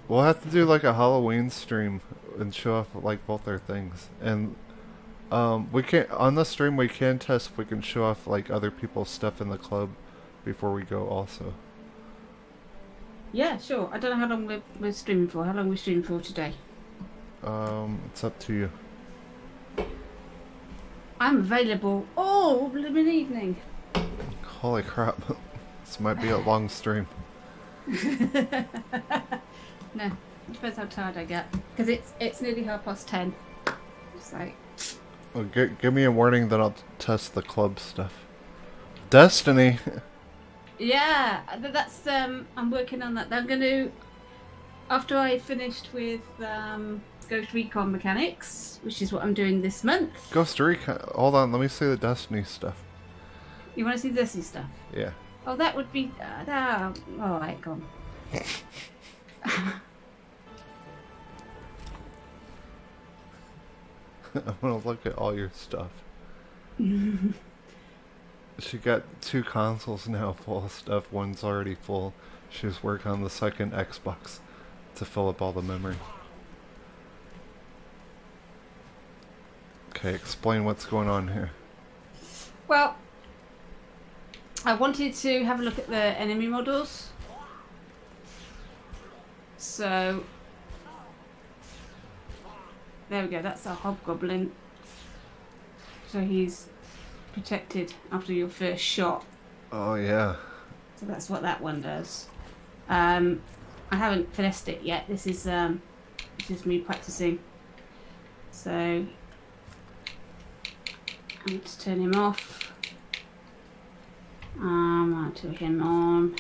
[SPEAKER 1] We'll have to do like a Halloween stream and show off like both our things. And we can on the stream we can test if we can show off like other people's stuff in the club before we go also.
[SPEAKER 2] Yeah, sure. I don't know how long we're streaming for. How long are we streaming for today?
[SPEAKER 1] It's up to you.
[SPEAKER 2] I'm available all blooming evening.
[SPEAKER 1] Holy crap. This might be a long stream.
[SPEAKER 2] No, it depends how tired I get. Because it's nearly 10:30. It's like...
[SPEAKER 1] Well, give me a warning that I'll test the club stuff. Destiny!
[SPEAKER 2] Yeah, that's I'm working on that. I'm going to... After I finished with Ghost Recon Mechanics, which is what I'm doing this month.
[SPEAKER 1] Ghost Recon... Hold on, let me see the Destiny stuff.
[SPEAKER 2] You want to see the Destiny stuff?
[SPEAKER 1] Yeah.
[SPEAKER 2] Oh, that would be... alright, go on.
[SPEAKER 1] I'm gonna look at all your stuff. She got 2 consoles now full of stuff. One's already full. She's working on the second Xbox to fill up all the memory. Okay, explain what's going on here.
[SPEAKER 2] Well, I wanted to have a look at the enemy models. So, there we go, that's our hobgoblin. So he's protected after your first shot.
[SPEAKER 1] Oh yeah.
[SPEAKER 2] So that's what that one does. I haven't finessed it yet. This is me practicing. So let's turn him off. I'll turn him on.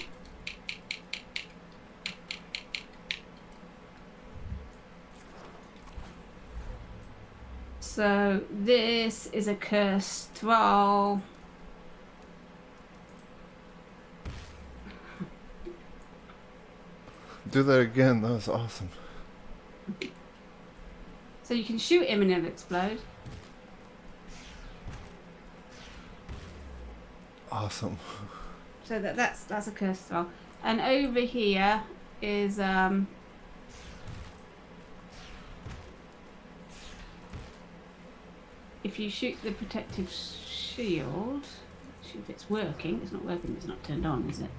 [SPEAKER 2] So this is a cursed thrall.
[SPEAKER 1] Do that again, that was awesome.
[SPEAKER 2] So you can shoot him and he'll explode.
[SPEAKER 1] Awesome.
[SPEAKER 2] So that's a cursed thrall. And over here is if you shoot the protective shield, see if it's working. It's not working, it's not turned on, is it?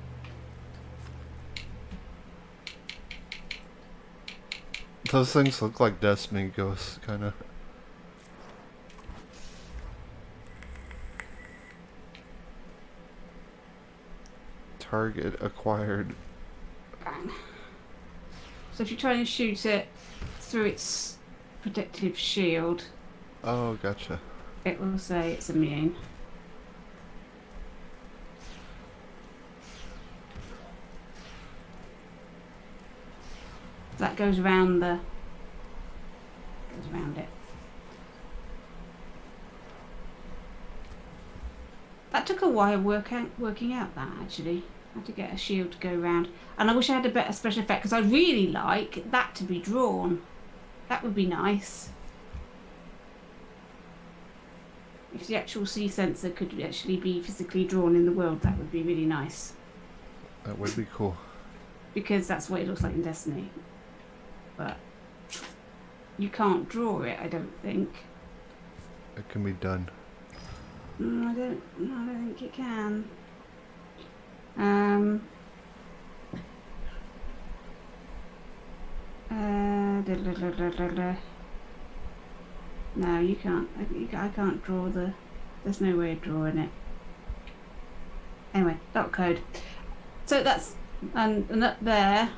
[SPEAKER 1] Those things look like Destiny ghosts, kind of. Target acquired.
[SPEAKER 2] Bang. So if you try and shoot it through its protective shield,
[SPEAKER 1] Oh, gotcha.
[SPEAKER 2] it will say it's immune. That goes around it. That took a while working out that actually. I had to get a shield to go around, and I wish I had a better special effect because I really like that to be drawn. That would be nice. If the actual sea sensor could actually be physically drawn in the world, that would be really nice.
[SPEAKER 1] That would be cool.
[SPEAKER 2] Because that's what it looks like in Destiny. But you can't draw it, I don't think.
[SPEAKER 1] It can be done.
[SPEAKER 2] I don't think it can. No, you can't. I can't draw the... There's no way of drawing it. Anyway, dot code. So that's... And up there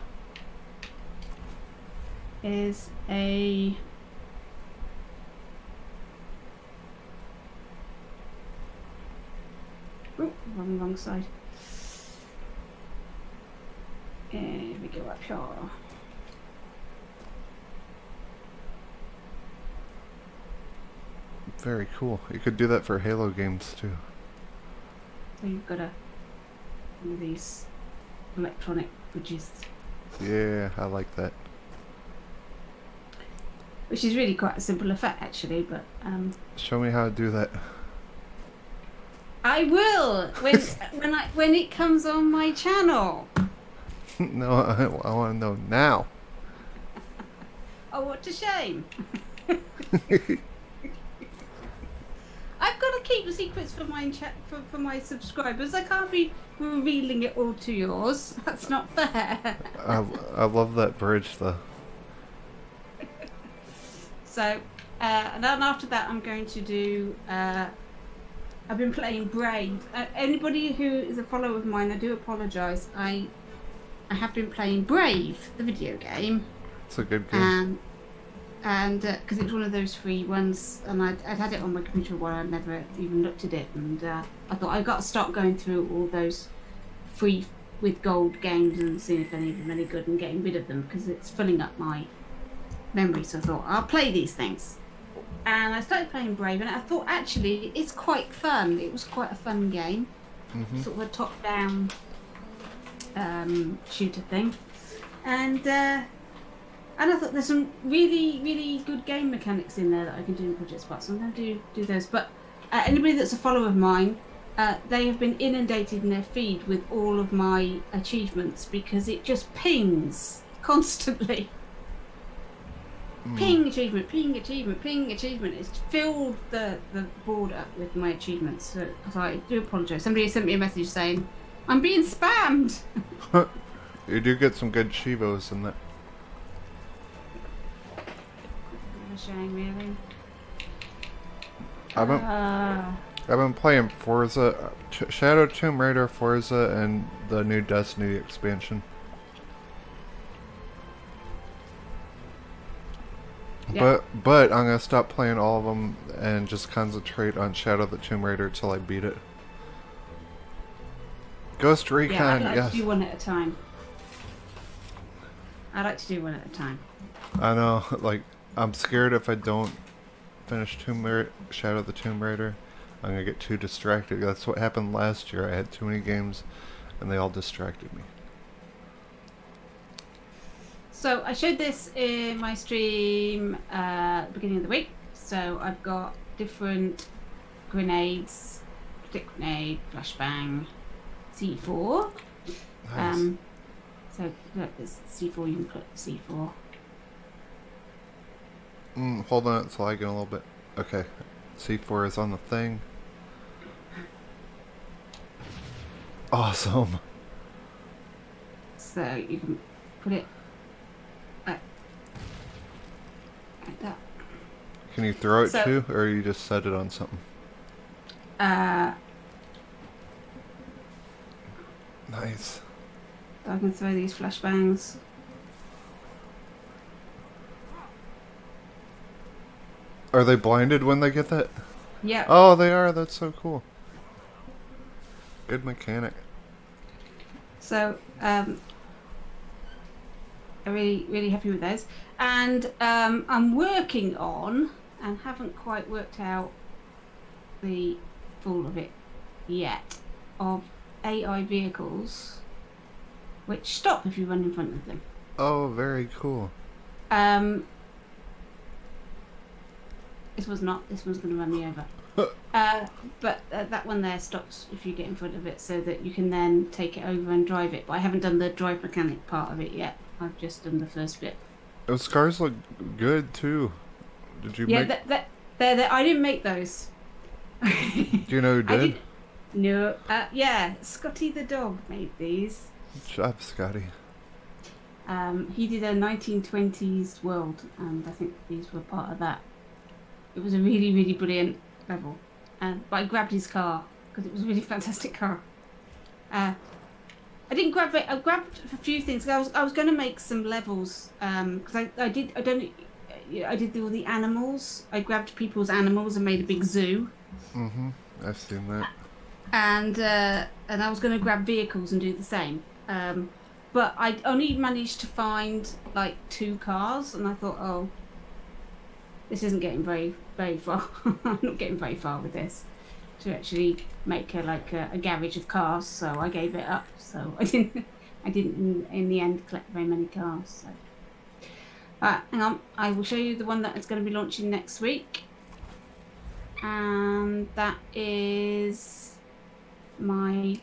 [SPEAKER 2] is a... Ooh, wrong side. Here we go up here.
[SPEAKER 1] Very cool. You could do that for Halo games too.
[SPEAKER 2] So you've got one of these electronic bridges.
[SPEAKER 1] Yeah, I like that.
[SPEAKER 2] Which is really quite a simple effect actually, but
[SPEAKER 1] Show me how to do that.
[SPEAKER 2] I will when it comes on my channel.
[SPEAKER 1] No, I want to know now.
[SPEAKER 2] Oh, what a shame. I've got to keep the secrets for my subscribers. I can't be revealing it all to yours. That's not fair.
[SPEAKER 1] I love that bridge though.
[SPEAKER 2] So, and then after that, I'm going to do. I've been playing Brave. Anybody who is a follower of mine, I do apologise. I have been playing Brave, the video game.
[SPEAKER 1] It's a good game.
[SPEAKER 2] And because it was one of those free ones, and I'd had it on my computer while I'd never even looked at it, and I thought I've got to start going through all those free with gold games and seeing if any of them are any good and getting rid of them because it's filling up my memory. So I thought I'll play these things, and I started playing Brave, and I thought actually it's quite fun. It was quite a fun game, sort of a top-down shooter thing, and I thought there's some really, really good game mechanics in there that I can do in Project Spark, so I'm going to do those. But anybody that's a follower of mine, they have been inundated in their feed with all of my achievements because it just pings constantly. Ping achievement, ping achievement, ping achievement. It's filled the board up with my achievements. So I do apologise. Somebody sent me a message saying, I'm being spammed.
[SPEAKER 1] You do get some good Chivos in that.
[SPEAKER 2] Shame, really.
[SPEAKER 1] I've been playing Forza, Shadow Tomb Raider, Forza, and the new Destiny expansion.
[SPEAKER 2] Yeah.
[SPEAKER 1] But I'm gonna stop playing all of them and just concentrate on Shadow the Tomb Raider till I beat it. Ghost Recon,
[SPEAKER 2] yeah, I'd like
[SPEAKER 1] yes.
[SPEAKER 2] to do one at a time. I like to do one at a time.
[SPEAKER 1] I know, like, I'm scared if I don't finish Shadow the Tomb Raider, I'm gonna get too distracted. That's what happened last year. I had too many games, and they all distracted me.
[SPEAKER 2] So I showed this in my stream beginning of the week. So I've got different grenades, stick grenade, flashbang, C4.
[SPEAKER 1] Nice.
[SPEAKER 2] So look, this C4, you can put C4.
[SPEAKER 1] Hold on, it's lagging a little bit. Okay, C4 is on the thing. Awesome.
[SPEAKER 2] So you can put it like that.
[SPEAKER 1] Can you throw it too, or you just set it on something? Nice.
[SPEAKER 2] I can throw these flashbangs.
[SPEAKER 1] Are they blinded when they get that?
[SPEAKER 2] Yeah.
[SPEAKER 1] Oh, they are. That's so cool. Good mechanic.
[SPEAKER 2] So, I'm really, really happy with those. And I'm working on, and haven't quite worked out the full of it yet, of AI vehicles which stop if you run in front of them.
[SPEAKER 1] Oh, very cool.
[SPEAKER 2] This one's going to run me over. But that one there stops if you get in front of it, so that you can then take it over and drive it. But I haven't done the drive mechanic part of it yet. I've just done the first bit.
[SPEAKER 1] Those cars look good too. Did you make...
[SPEAKER 2] Yeah, I didn't make those.
[SPEAKER 1] Do you know who did?
[SPEAKER 2] No. Yeah, Scotty the dog made these.
[SPEAKER 1] Good job, Scotty.
[SPEAKER 2] He did a 1920s world, and I think these were part of that. It was a really, really brilliant level, but I grabbed his car because it was a really fantastic car. I didn't grab it. I grabbed a few things. I was going to make some levels because I did all the animals. I grabbed people's animals and made a big zoo.
[SPEAKER 1] I've seen that.
[SPEAKER 2] And I was going to grab vehicles and do the same. but I only managed to find like 2 cars, and I thought, oh, this isn't getting very far. I'm not getting very far with this to actually make a garage of cars. So I gave it up. So I didn't in the end collect very many cars. So. Hang on, I will show you the one that is going to be launching next week, and that is my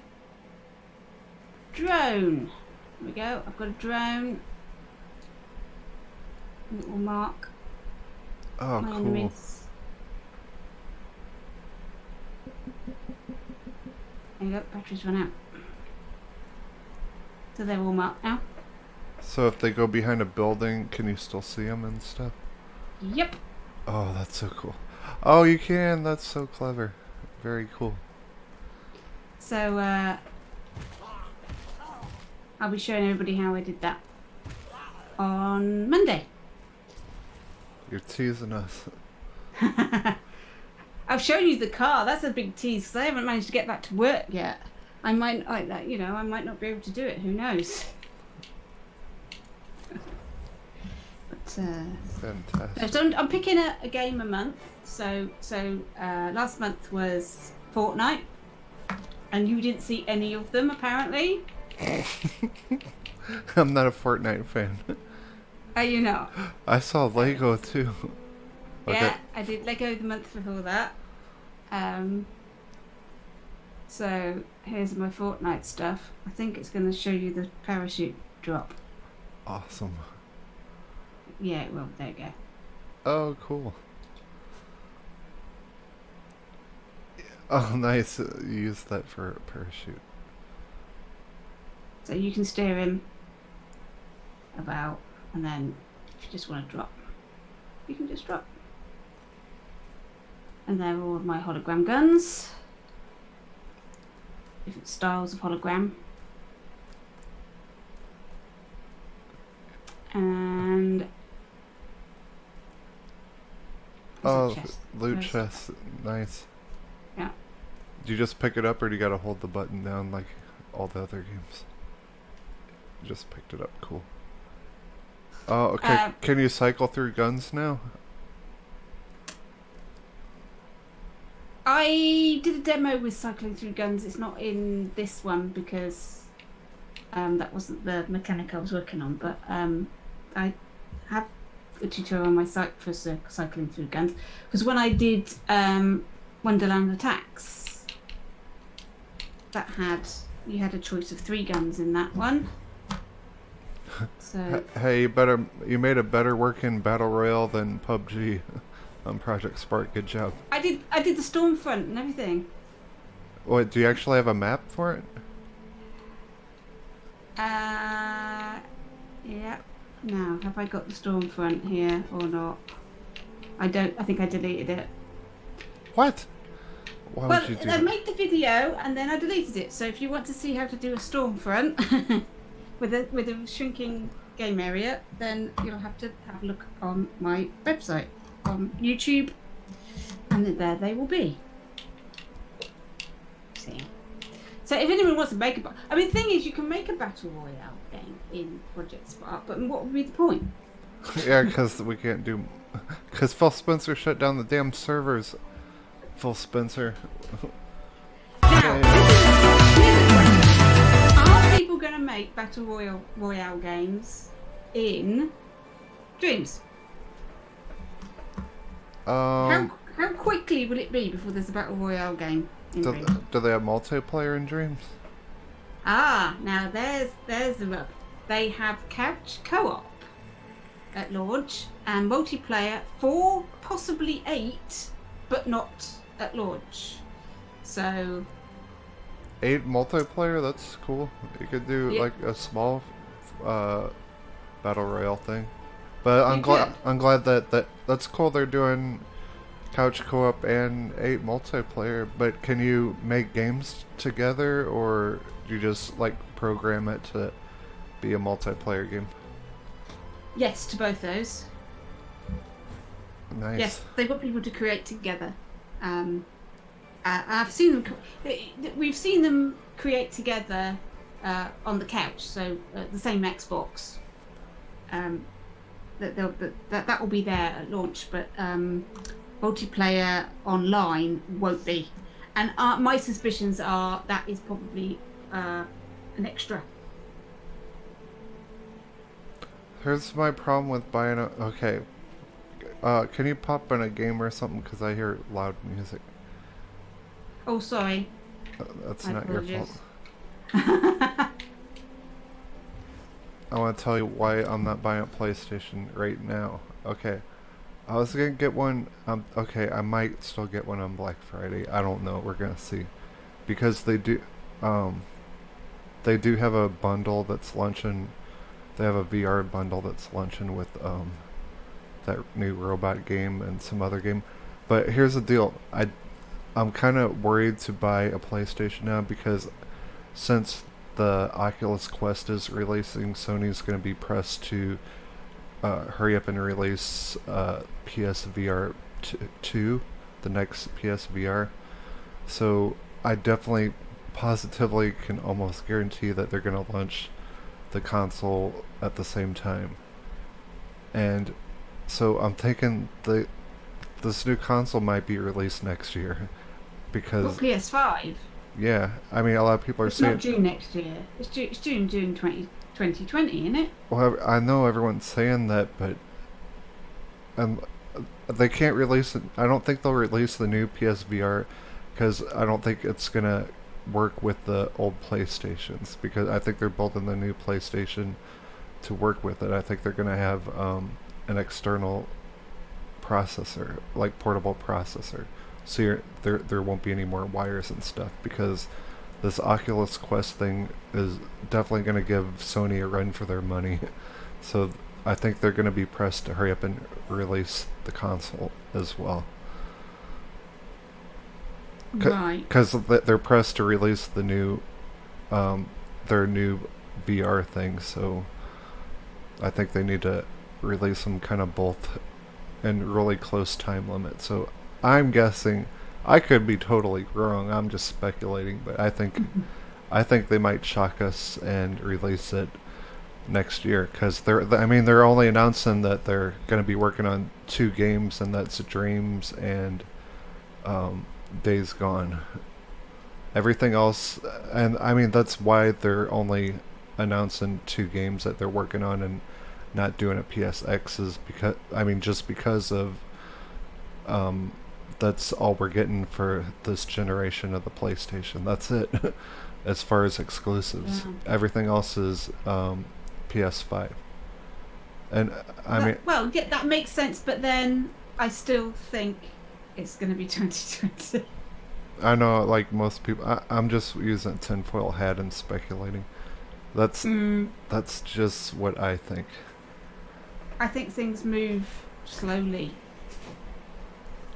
[SPEAKER 2] drone. Here we go. I've got a drone. It will mark.
[SPEAKER 1] Oh,
[SPEAKER 2] my
[SPEAKER 1] cool.
[SPEAKER 2] Enemies. There you go, batteries run out. So they're all marked now.
[SPEAKER 1] So if they go behind a building, can you still see them and stuff?
[SPEAKER 2] Yep.
[SPEAKER 1] Oh, that's so cool. Oh, you can. That's so clever. Very cool.
[SPEAKER 2] So I'll be showing everybody how I did that on Monday.
[SPEAKER 1] You're teasing us.
[SPEAKER 2] I've shown you the car. That's a big tease because I haven't managed to get back to work yet. I might like that, you know. I might not be able to do it. Who knows?
[SPEAKER 1] Fantastic.
[SPEAKER 2] So I'm picking a game a month. So last month was Fortnite, and you didn't see any of them apparently.
[SPEAKER 1] I'm not a Fortnite fan.
[SPEAKER 2] Are you not?
[SPEAKER 1] I saw Lego too.
[SPEAKER 2] Yeah, I did Lego the month before that. So here's my Fortnite stuff. I think it's going to show you the parachute drop.
[SPEAKER 1] Awesome.
[SPEAKER 2] Yeah, well, there you go.
[SPEAKER 1] Oh, cool. Oh, nice. You used that for a parachute.
[SPEAKER 2] So you can steer him about, and then if you just want to drop, you can just drop. And they're all of my hologram guns. Different styles of hologram. And
[SPEAKER 1] oh, loot chest. Nice.
[SPEAKER 2] Yeah.
[SPEAKER 1] Do you just pick it up, or do you gotta hold the button down like all the other games? Just picked it up. Cool. Oh, okay. Can you cycle through guns now?
[SPEAKER 2] I did a demo with cycling through guns. It's not in this one because that wasn't the mechanic I was working on. But I have a tutorial on my site for cycling through guns. Because when I did Wonderland Attacks, you had a choice of 3 guns in that one. So
[SPEAKER 1] hey, you made a better working battle royale than PUBG on Project Spark. Good job.
[SPEAKER 2] I did the Stormfront and everything.
[SPEAKER 1] What, do you actually have a map for it?
[SPEAKER 2] Yeah. Now, have I got the Stormfront here or not? I don't. I think I deleted it.
[SPEAKER 1] What? Why would you do
[SPEAKER 2] I
[SPEAKER 1] that?
[SPEAKER 2] made the video and then I deleted it. So if you want to see how to do a Stormfront with a shrinking game area, then you'll have to have a look on my website on YouTube, and then there they will be. See. So if anyone wants to make the thing is, you can make a battle royale game in Project Spark, but what would be the point?
[SPEAKER 1] Yeah, because we can't do. Because Phil Spencer shut down the damn servers. Phil Spencer.
[SPEAKER 2] Now, are people going to make battle royale games in Dreams? How quickly will it be before there's a battle royale game in Dreams?
[SPEAKER 1] Do they have multiplayer in Dreams?
[SPEAKER 2] Ah, now there's the rub. They have couch co-op at launch and multiplayer 4, possibly 8, but not at launch. So
[SPEAKER 1] 8 multiplayer? That's cool. You could do like a small battle royale thing. But I'm glad that's cool. They're doing couch co-op and 8 multiplayer. But can you make games together, or do you just like program it to be a multiplayer game?
[SPEAKER 2] Yes, to both those.
[SPEAKER 1] Nice.
[SPEAKER 2] Yes, they want people to create together. I've seen them. We've seen them create together on the couch. So the same Xbox. That will be there at launch, but multiplayer online won't be. And my suspicions are that is probably an extra.
[SPEAKER 1] Here's my problem with buying a... Okay. Can you pop in a game or something? Because I hear loud music.
[SPEAKER 2] Oh, sorry.
[SPEAKER 1] That's not your fault. I want to tell you why I'm not buying a PlayStation right now. Okay. I was going to get one... okay, I might still get one on Black Friday. I don't know. We're going to see. Because they do... they do have a bundle that's launching... They have a VR bundle that's launching with that new robot game and some other game. But here's the deal. I'm kind of worried to buy a PlayStation now because since the Oculus Quest is releasing, Sony's going to be pressed to hurry up and release PSVR 2, the next PSVR. So I definitely positively can almost guarantee that they're going to launch the console at the same time. And so I'm thinking this new console might be released next year because
[SPEAKER 2] PS5.
[SPEAKER 1] Yeah, I mean a lot of people are saying
[SPEAKER 2] it's not June next year. It's June 2020, isn't it?
[SPEAKER 1] Well, I know everyone's saying that, but they can't release it. I don't think they'll release the new PSVR because I don't think it's gonna work with the old PlayStations because I think they're building the new PlayStation to work with it. I think they're gonna have an external processor, like portable processor, so there won't be any more wires and stuff because this Oculus Quest thing is definitely going to give Sony a run for their money. So I think they're going to be pressed to hurry up and release the console as well.
[SPEAKER 2] Right.
[SPEAKER 1] Because they're pressed to release the new, their new VR thing. So I think they need to release them kind of both in really close time limit. So I'm guessing, I could be totally wrong. I'm just speculating, but I think they might shock us and release it next year because they're only announcing that they're going to be working on 2 games, and that's Dreams and Days Gone. Everything else, and I mean that's why they're only announcing 2 games that they're working on and not doing a PSX is because just because of that's all we're getting for this generation of the PlayStation. That's it. As far as exclusives, everything else is PS5. And
[SPEAKER 2] well, yeah, that makes sense. But then I still think it's going to be 2020.
[SPEAKER 1] I know, like most people, I'm just using tinfoil hat and speculating. That's just what I think.
[SPEAKER 2] I think things move slowly.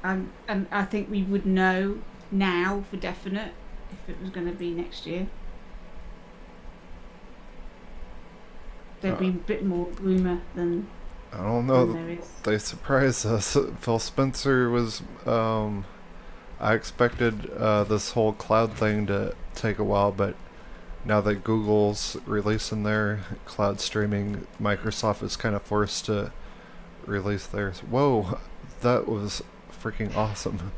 [SPEAKER 2] And I think we would know now for definite if it was going to be next year. There'd be a bit more rumour than
[SPEAKER 1] I don't know.
[SPEAKER 2] there is.
[SPEAKER 1] They surprised us. Phil Spencer was... I expected this whole cloud thing to take a while, but now that Google's releasing their cloud streaming, Microsoft is kind of forced to release theirs. Whoa, that was freaking awesome.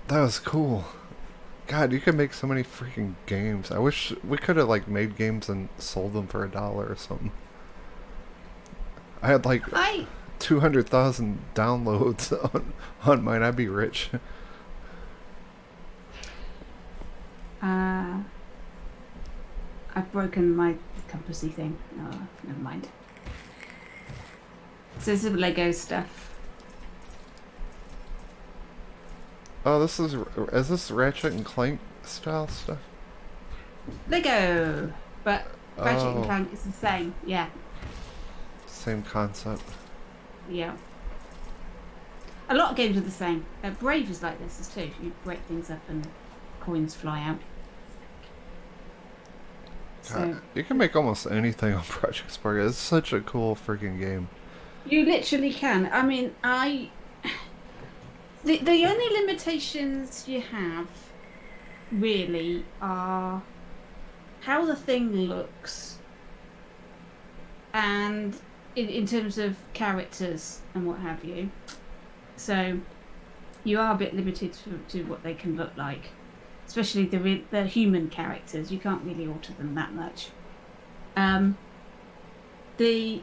[SPEAKER 1] That was cool. God, you could make so many freaking games. I wish we could have like made games and sold them for $1 or something. I had like 200,000 downloads on mine. I'd be rich.
[SPEAKER 2] I've broken my compassy thing. Oh, never mind. So this is Lego stuff.
[SPEAKER 1] Oh, is this Ratchet and Clank style stuff?
[SPEAKER 2] Lego, but Ratchet and Clank is the same. Yeah.
[SPEAKER 1] Same concept.
[SPEAKER 2] Yeah. A lot of games are the same. Brave is like this too. You break things up and coins fly out.
[SPEAKER 1] God, you can make almost anything on Project Spark. It's such a cool freaking game.
[SPEAKER 2] You literally can. I mean, the only limitations you have really are how the thing looks, and in terms of characters and what have you. So you are a bit limited to what they can look like, especially the human characters. You can't really alter them that much. The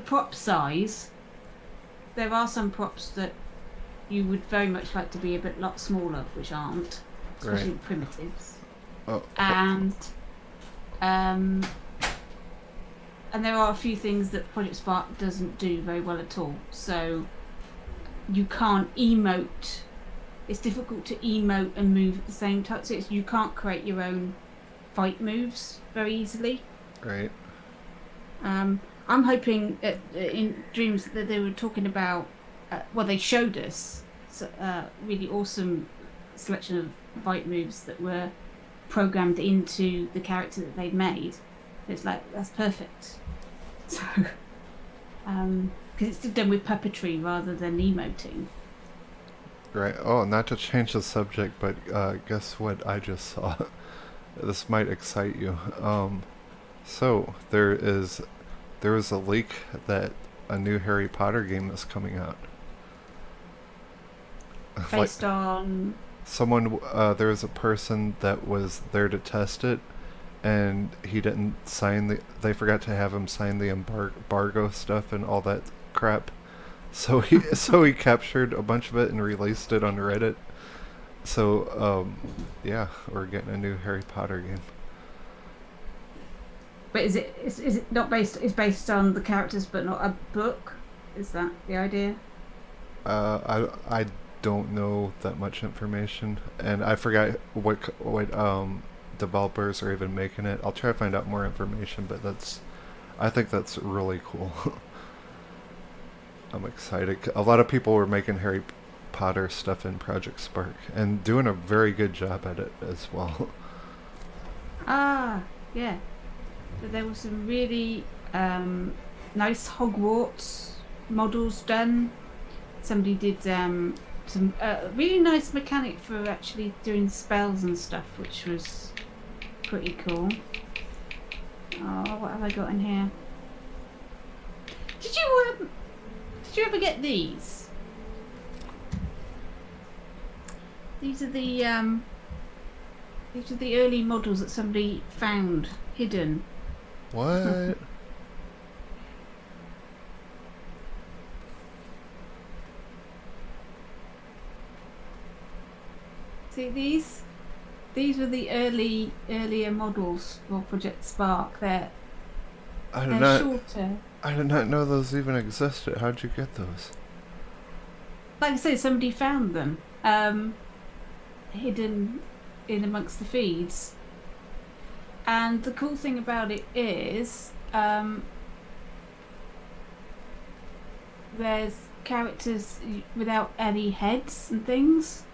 [SPEAKER 2] prop size. There are some props that you would very much like to be a lot smaller, which aren't, especially the primitives.
[SPEAKER 1] Oh.
[SPEAKER 2] And there are a few things that Project Spark doesn't do very well at all. So you can't emote. It's difficult to emote and move at the same time. So you can't create your own fight moves very easily.
[SPEAKER 1] Right.
[SPEAKER 2] I'm hoping in Dreams that they were talking about. Well, they showed us really awesome selection of fight moves that were programmed into the character that they'd made. It's like, that's perfect. So, because it's done with puppetry rather than emoting.
[SPEAKER 1] Right. Oh, not to change the subject, but guess what I just saw? This might excite you. So there was a leak that a new Harry Potter game is coming out.
[SPEAKER 2] Based on
[SPEAKER 1] someone, there was a person that was there to test it, and he didn't sign they forgot to have him sign the embargo stuff and all that crap. So he captured a bunch of it and released it on Reddit. So yeah, we're getting a new Harry Potter game.
[SPEAKER 2] But is it not based? It's based on the characters, but not a book. Is that the idea?
[SPEAKER 1] I don't know that much information, and I forgot what developers are even making it. I'll try to find out more information, but I think that's really cool. I'm excited. A lot of people were making Harry Potter stuff in Project Spark and doing a very good job at it as well.
[SPEAKER 2] Ah, yeah. So there were some really nice Hogwarts models done. Somebody did some really nice mechanic for actually doing spells and stuff, which was pretty cool. Oh, what have I got in here? Did you ever get these? These are the early models that somebody found hidden.
[SPEAKER 1] What?
[SPEAKER 2] See these? These were the earlier models for Project Spark. They're shorter.
[SPEAKER 1] I did not know those even existed. How'd you get those?
[SPEAKER 2] Like I say, somebody found them hidden in amongst the feeds. And the cool thing about it is there's characters without any heads and things.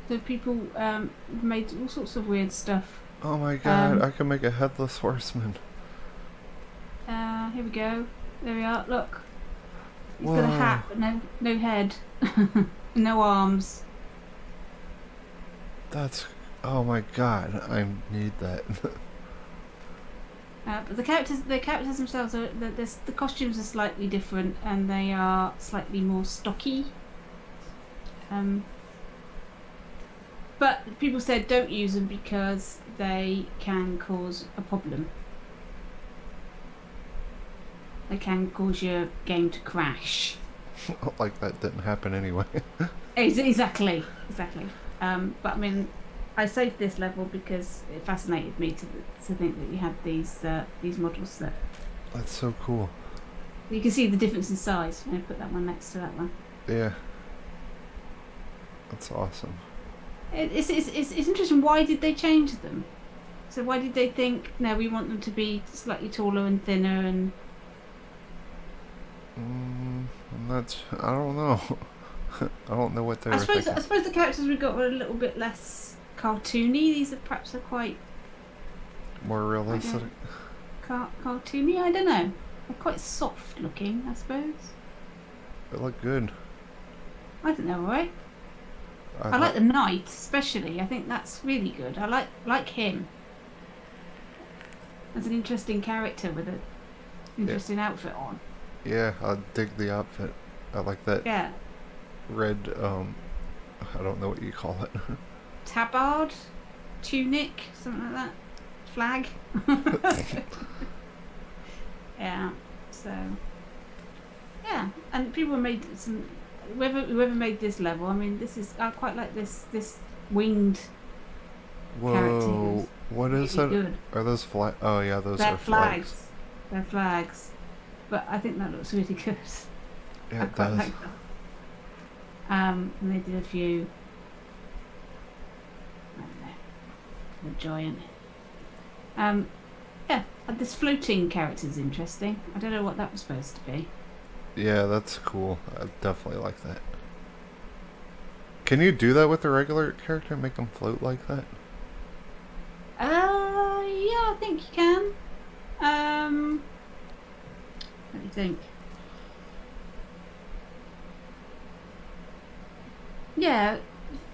[SPEAKER 2] So people made all sorts of weird stuff.
[SPEAKER 1] Oh my god, I can make a headless horseman.
[SPEAKER 2] Here we go. There we are. Look. He's
[SPEAKER 1] Whoa.
[SPEAKER 2] got a hat, but no head. No arms.
[SPEAKER 1] That's... oh my god, I need that.
[SPEAKER 2] But the characters themselves are the costumes are slightly different, and they are slightly more stocky. But people said don't use them because they can cause a problem. They can cause your game to crash.
[SPEAKER 1] Like that didn't happen anyway.
[SPEAKER 2] Exactly. But I mean, I saved this level because it fascinated me to think that you had these models that.
[SPEAKER 1] That's so cool.
[SPEAKER 2] You can see the difference in size when I put that one next to that one.
[SPEAKER 1] Yeah. That's awesome.
[SPEAKER 2] It's interesting. Why did they change them? So why did they think no, we want them to be slightly taller and thinner and?
[SPEAKER 1] I don't know. I don't know what they were thinking.
[SPEAKER 2] I suppose the characters we got were a little bit less cartoony. These are perhaps quite
[SPEAKER 1] more realistic.
[SPEAKER 2] Cartoony. I don't know. They're quite soft looking, I suppose.
[SPEAKER 1] They look good.
[SPEAKER 2] I think they're alright. I like the knight, especially. I think that's really good. I like him. As an interesting character with an interesting outfit on.
[SPEAKER 1] Yeah, I dig the outfit. I like that.
[SPEAKER 2] Yeah.
[SPEAKER 1] Red, I don't know what you call it.
[SPEAKER 2] Tabard? Tunic? Something like that? Flag? Yeah. So, yeah. And people made some... Whoever made this level, I mean, I quite like this winged character.
[SPEAKER 1] Whoa, what is that?
[SPEAKER 2] Good.
[SPEAKER 1] Are those flags? Oh yeah, those
[SPEAKER 2] They're
[SPEAKER 1] are flags.
[SPEAKER 2] They're flags. But I think that looks really good.
[SPEAKER 1] Yeah, it does.
[SPEAKER 2] Like that. And they did a few... I don't know. The giant. Yeah, this floating character's interesting. I don't know what that was supposed to be.
[SPEAKER 1] Yeah, that's cool. I definitely like that. Can you do that with the regular character? Make them float like that?
[SPEAKER 2] Yeah, I think you can. What do you think? Yeah,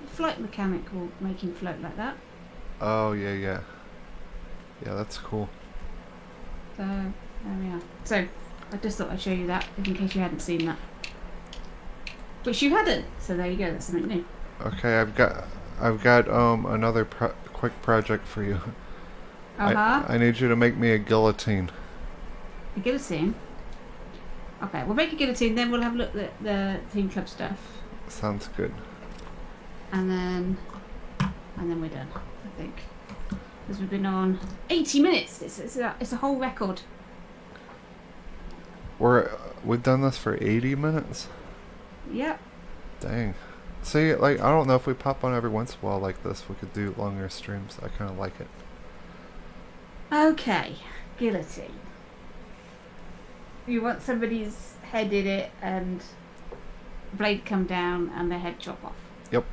[SPEAKER 2] flight mechanic will make him float like that.
[SPEAKER 1] Oh, yeah, yeah. Yeah, that's cool.
[SPEAKER 2] So, there we are. So, I just thought I'd show you that, in case you hadn't seen that. Which you hadn't, so there you go, that's something new.
[SPEAKER 1] Okay, I've got another quick project for you. I need you to make me a guillotine.
[SPEAKER 2] A guillotine? Okay, we'll make a guillotine, then we'll have a look at the Team Club stuff.
[SPEAKER 1] Sounds good.
[SPEAKER 2] And then we're done, I think. Because we've been on 80 minutes. It's a whole record.
[SPEAKER 1] We've done this for 80 minutes?
[SPEAKER 2] Yep.
[SPEAKER 1] Dang. See, like, I don't know if we pop on every once in a while like this, we could do longer streams. I kind of like it.
[SPEAKER 2] Okay, guillotine. You want somebody's head in it and blade come down and their head chop off.
[SPEAKER 1] Yep.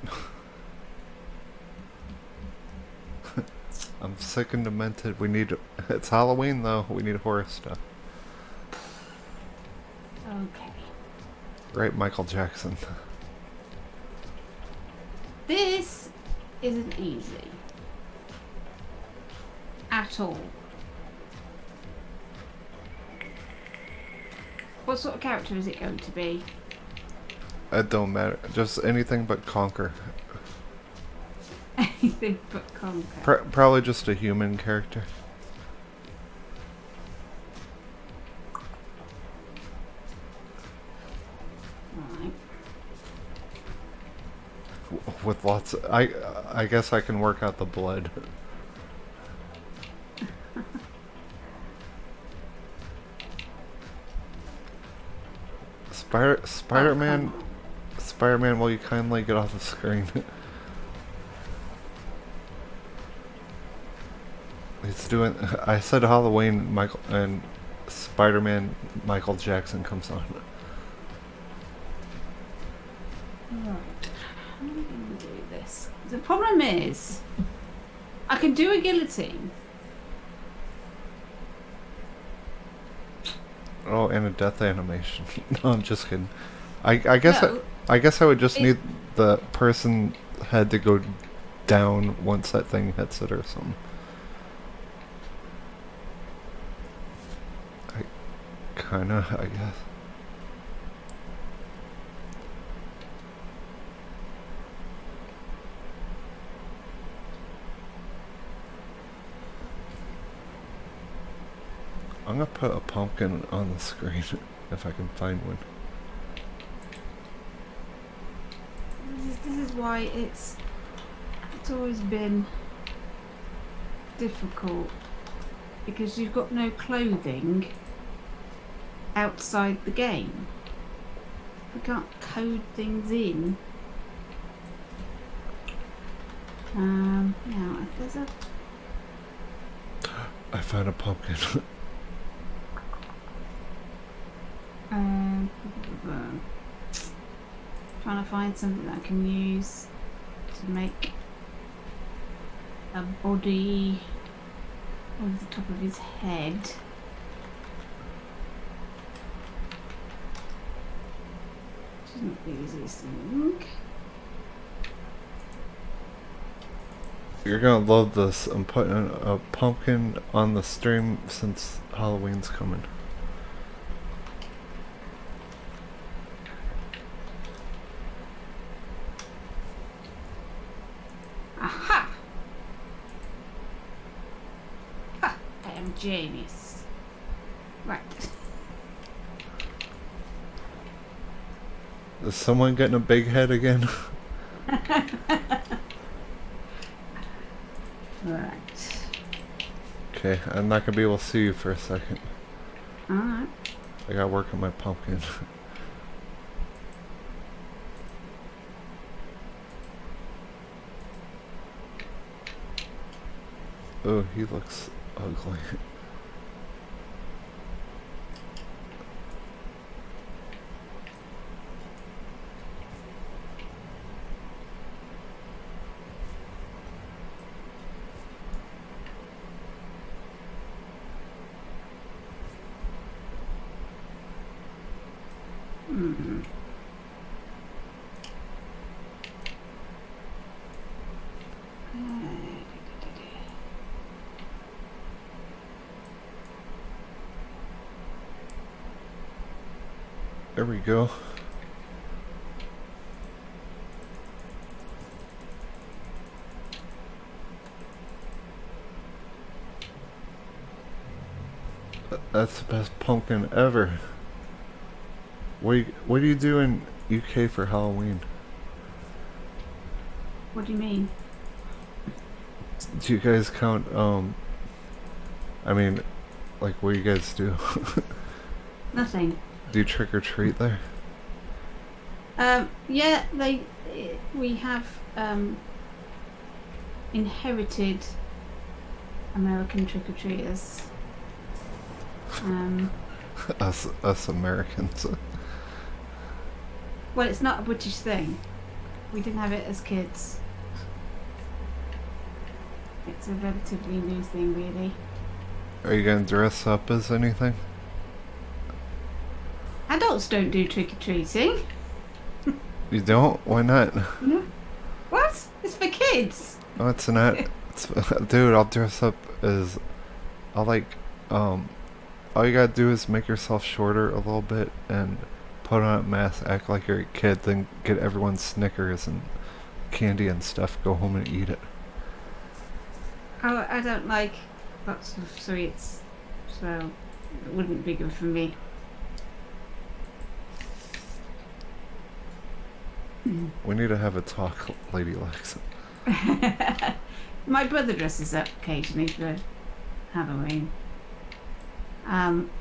[SPEAKER 1] I'm sick and demented. It's Halloween though, we need horror stuff.
[SPEAKER 2] Okay.
[SPEAKER 1] Right, Michael Jackson.
[SPEAKER 2] This isn't easy. At all. What sort of character is it going to be?
[SPEAKER 1] It don't matter. Just anything but conquer.
[SPEAKER 2] Anything but conquer.
[SPEAKER 1] Probably just a human character.
[SPEAKER 2] Right.
[SPEAKER 1] With lots of, I guess I can work out the blood. Spider-Man, will you kindly get off the screen? He's doing. I said Halloween, Michael, and Spider-Man. Michael Jackson comes on.
[SPEAKER 2] Right. How am I going to do this? The problem is, I can do a guillotine.
[SPEAKER 1] Oh, and a death animation. No, I'm just kidding. I guess
[SPEAKER 2] No,
[SPEAKER 1] I guess I would just need the person head to go down once that thing hits it or something. Kinda, I guess. I'm gonna put a pumpkin on the screen if I can find one.
[SPEAKER 2] This is why it's always been difficult, because you've got no clothing outside the game. We can't code things in. Now if there's a...
[SPEAKER 1] I found a pumpkin.
[SPEAKER 2] Trying to find something that I can use to make a body over the top of his head. Which isn't the easiest thing.
[SPEAKER 1] You're gonna love this. I'm putting a pumpkin on the stream since Halloween's coming.
[SPEAKER 2] Aha! Ha! I am genius. Right.
[SPEAKER 1] Is someone getting a big head again?
[SPEAKER 2] Right.
[SPEAKER 1] Okay, I'm not gonna be able to see you for a second.
[SPEAKER 2] Alright.
[SPEAKER 1] I gotta work on my pumpkin. Oh, he looks ugly.
[SPEAKER 2] Mm.
[SPEAKER 1] There we go. That's the best pumpkin ever. What do you do in UK for Halloween?
[SPEAKER 2] What do you mean?
[SPEAKER 1] Do you guys count, I mean, like, what do you guys do?
[SPEAKER 2] Nothing.
[SPEAKER 1] Do you trick or treat there?
[SPEAKER 2] Yeah, we have inherited American trick-or-treaters.
[SPEAKER 1] Us Americans.
[SPEAKER 2] Well, it's not a British thing. We didn't have it as kids. It's a relatively new thing, really.
[SPEAKER 1] Are you gonna dress up as anything?
[SPEAKER 2] Adults don't do trick-or-treating.
[SPEAKER 1] You don't? Why not?
[SPEAKER 2] No. What? It's for kids.
[SPEAKER 1] No, it's not. Dude, I'll dress up as... I'll like, all you gotta do is make yourself shorter a little bit and put on a mask, act like you're a kid, then get everyone Snickers and candy and stuff, go home and eat it.
[SPEAKER 2] I don't like lots of sweets, so it wouldn't be good for me.
[SPEAKER 1] We need to have a talk, Lady Lex.
[SPEAKER 2] My brother dresses up occasionally for Halloween.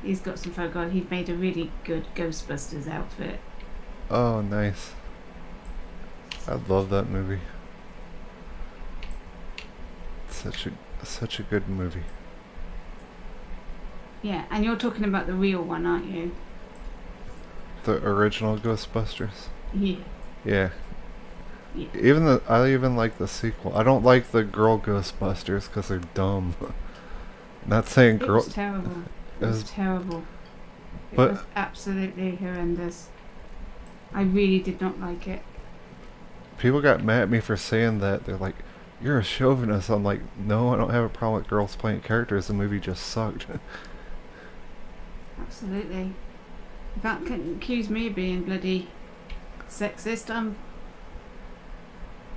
[SPEAKER 2] He's got some folk on. He's made a really good Ghostbusters outfit.
[SPEAKER 1] Oh, nice. I love that movie. Such a good movie.
[SPEAKER 2] Yeah, and you're talking about the real one, aren't you?
[SPEAKER 1] The original Ghostbusters?
[SPEAKER 2] Yeah.
[SPEAKER 1] Yeah.
[SPEAKER 2] Yeah.
[SPEAKER 1] I even like the sequel. I don't like the girl Ghostbusters because they're dumb. Not saying girl.
[SPEAKER 2] It was terrible. It was terrible. It was absolutely horrendous. I really did not like it.
[SPEAKER 1] People got mad at me for saying that. They're like, "You're a chauvinist." I'm like, no, I don't have a problem with girls playing characters. The movie just sucked.
[SPEAKER 2] Absolutely. You can't accuse me of being bloody sexist.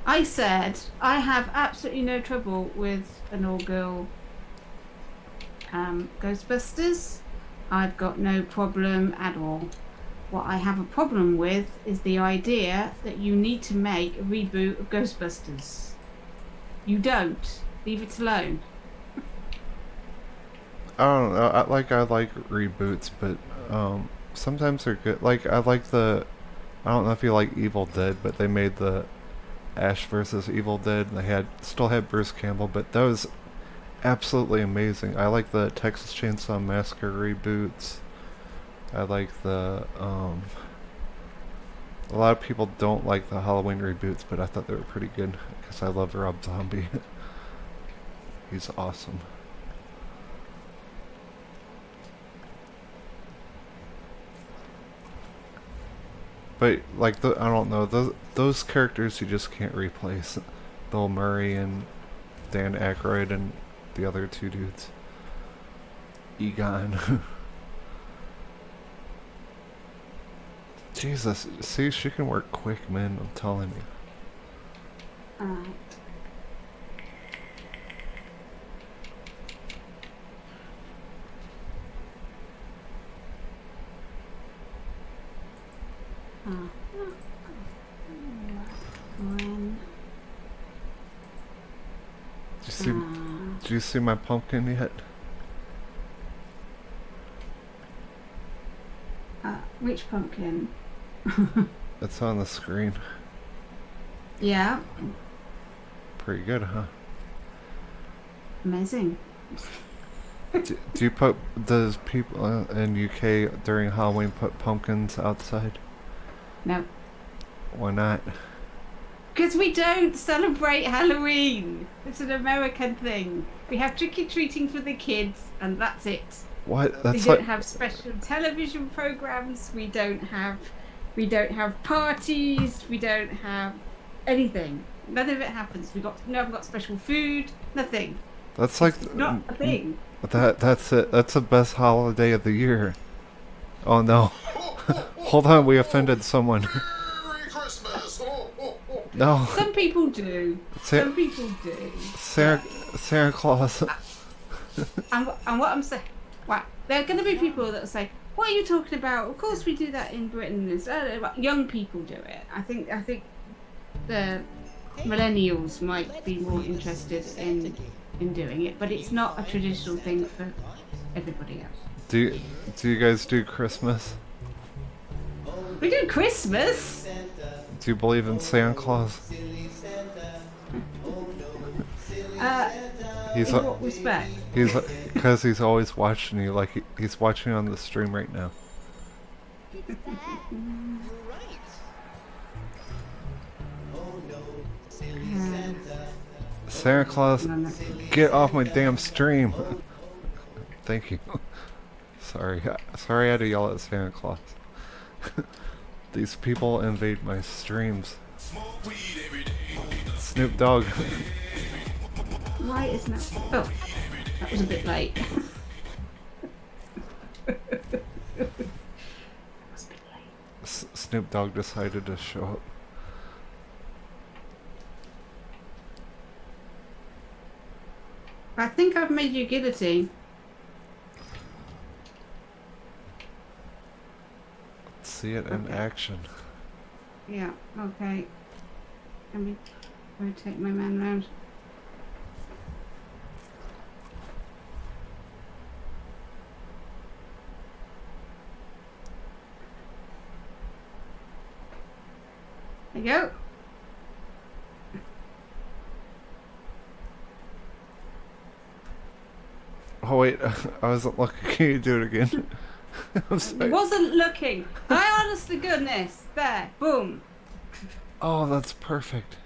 [SPEAKER 2] I said I have absolutely no trouble with an all-girl Ghostbusters. I've got no problem at all. What I have a problem with is the idea that you need to make a reboot of Ghostbusters. You don't. Leave it alone.
[SPEAKER 1] I don't know. I like reboots, but sometimes they're good. Like I like the. I don't know if you like Evil Dead, but they made the Ash versus Evil Dead. And they still had Bruce Campbell, but that was absolutely amazing. I like the Texas Chainsaw Massacre reboots. I like the a lot of people don't like the Halloween reboots, but I thought they were pretty good because I love Rob Zombie. He's awesome. But like I don't know, those characters you just can't replace. Bill Murray and Dan Aykroyd and the other two dudes. Egon. Jesus, see, she can work quick, man, I'm telling you.
[SPEAKER 2] Alright.
[SPEAKER 1] Do you see my pumpkin yet?
[SPEAKER 2] Which pumpkin?
[SPEAKER 1] It's on the screen.
[SPEAKER 2] Yeah.
[SPEAKER 1] Pretty good, huh?
[SPEAKER 2] Amazing.
[SPEAKER 1] Do you put, does people in UK during Halloween put pumpkins outside?
[SPEAKER 2] No.
[SPEAKER 1] Why not?
[SPEAKER 2] Because we don't celebrate Halloween. It's an American thing. We have trick-or-treating for the kids, and that's it.
[SPEAKER 1] What?
[SPEAKER 2] We don't have special television programs. We don't have parties. We don't have anything. None of it happens. We haven't got special food. Nothing.
[SPEAKER 1] That's like
[SPEAKER 2] it's not a thing.
[SPEAKER 1] That's it. That's the best holiday of the year. Oh no! Hold on, we offended someone.
[SPEAKER 3] Merry Christmas!
[SPEAKER 1] No.
[SPEAKER 2] Some people do. Some people do.
[SPEAKER 1] Santa Claus.
[SPEAKER 2] And what I'm saying, wow, there are going to be people that will say, "What are you talking about? Of course we do that in Britain." Young people do it. I think the millennials might be more interested in doing it, but it's not a traditional thing for everybody else.
[SPEAKER 1] Do you guys do Christmas?
[SPEAKER 2] We do Christmas.
[SPEAKER 1] Do you believe in Santa Claus?
[SPEAKER 2] In what respect?
[SPEAKER 1] Because he's always watching you, like he's watching on the stream right now. Santa Claus, get off my damn stream. Thank you. Sorry I had to yell at Santa Claus. These people invade my streams. Snoop Dogg.
[SPEAKER 2] Why isn't that? Oh, that was a bit late.
[SPEAKER 1] Snoop Dogg decided to show up.
[SPEAKER 2] I think I've made you guillotine.
[SPEAKER 1] Let's see it in action.
[SPEAKER 2] Yeah, okay. Let me rotate my man round. There you go.
[SPEAKER 1] Oh wait, I wasn't looking. Can you do it again? I'm sorry.
[SPEAKER 2] I wasn't looking. I honest to goodness. There. Boom.
[SPEAKER 1] Oh, that's perfect.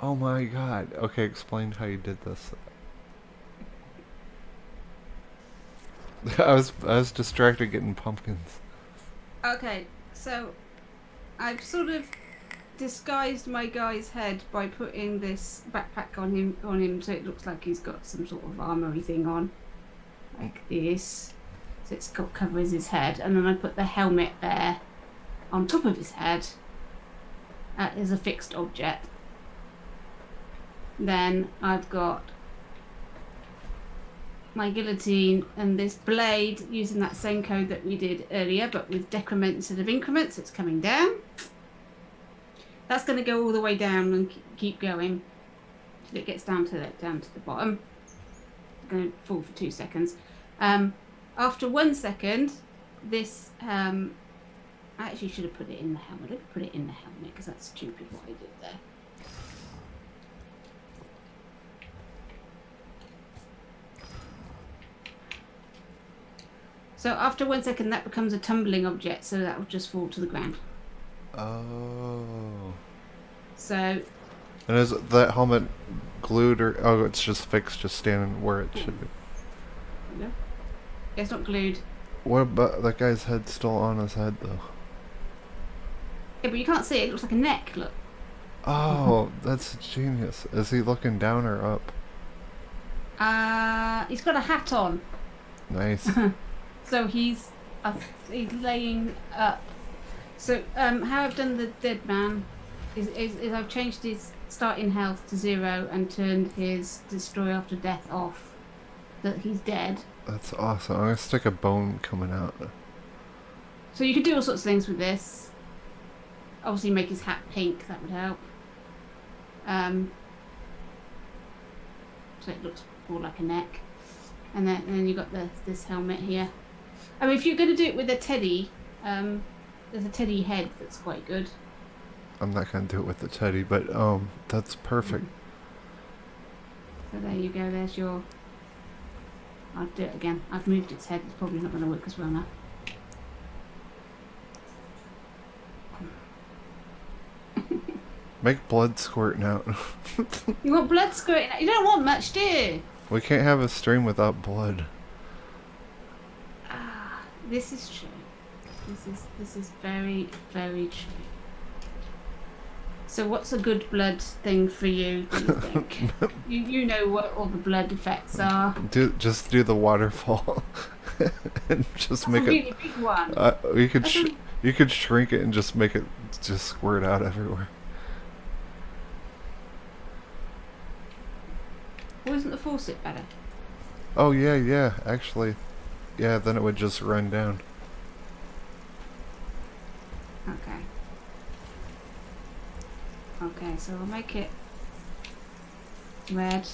[SPEAKER 1] Oh my god. Okay, explain how you did this. I was distracted getting pumpkins.
[SPEAKER 2] Okay, so I've sort of disguised my guy's head by putting this backpack on him so it looks like he's got some sort of armory thing on. Like this. So it's got covers his head, and then I put the helmet there on top of his head as a fixed object. Then I've got my guillotine and this blade using that same code that we did earlier, but with decrements instead of increments. It's coming down. That's going to go all the way down and keep going till it gets down to the bottom. I'm going to fall for 2 seconds. After 1 second, this I actually should have put it in the helmet. Let me put it in the helmet because that's stupid what I did there. So after 1 second, that becomes a tumbling object, so that will just fall to the ground.
[SPEAKER 1] Oh.
[SPEAKER 2] So.
[SPEAKER 1] And is that helmet glued or oh, it's just fixed, just standing where it should be?
[SPEAKER 2] No. It's not glued.
[SPEAKER 1] What about that guy's head still on his head though?
[SPEAKER 2] Yeah, but you can't see it. It looks like a neck. Look.
[SPEAKER 1] Oh, that's genius. Is he looking down or up?
[SPEAKER 2] He's got a hat on.
[SPEAKER 1] Nice.
[SPEAKER 2] So he's laying up. So how I've done the dead man is I've changed his starting health to 0 and turned his destroy after death off. That he's dead.
[SPEAKER 1] That's awesome. I'm gonna stick a bone coming out.
[SPEAKER 2] So you can do all sorts of things with this. Obviously make his hat pink, that would help. So it looks more like a neck. And then you've got this helmet here. I mean, if you're going to do it with a teddy, there's a teddy head that's quite good.
[SPEAKER 1] I'm not gonna do it with the teddy, but that's perfect.
[SPEAKER 2] So there you go, there's your... I'll do it again. I've moved its head, it's probably not going to work as well now.
[SPEAKER 1] Make blood squirting out.
[SPEAKER 2] You want blood squirting out? You don't want much, do you?
[SPEAKER 1] We can't have a stream without blood.
[SPEAKER 2] Ah, this is true. This is very, very true. So what's a good blood thing for you, do you think? you know what all the blood effects are.
[SPEAKER 1] Just do the waterfall. And just
[SPEAKER 2] That's
[SPEAKER 1] make
[SPEAKER 2] a really big one.
[SPEAKER 1] You could shrink it and just make it just squirt out everywhere.
[SPEAKER 2] Wasn't the faucet better?
[SPEAKER 1] Oh yeah, actually. Yeah, then it would just run down.
[SPEAKER 2] Okay. Okay, so we'll make it red.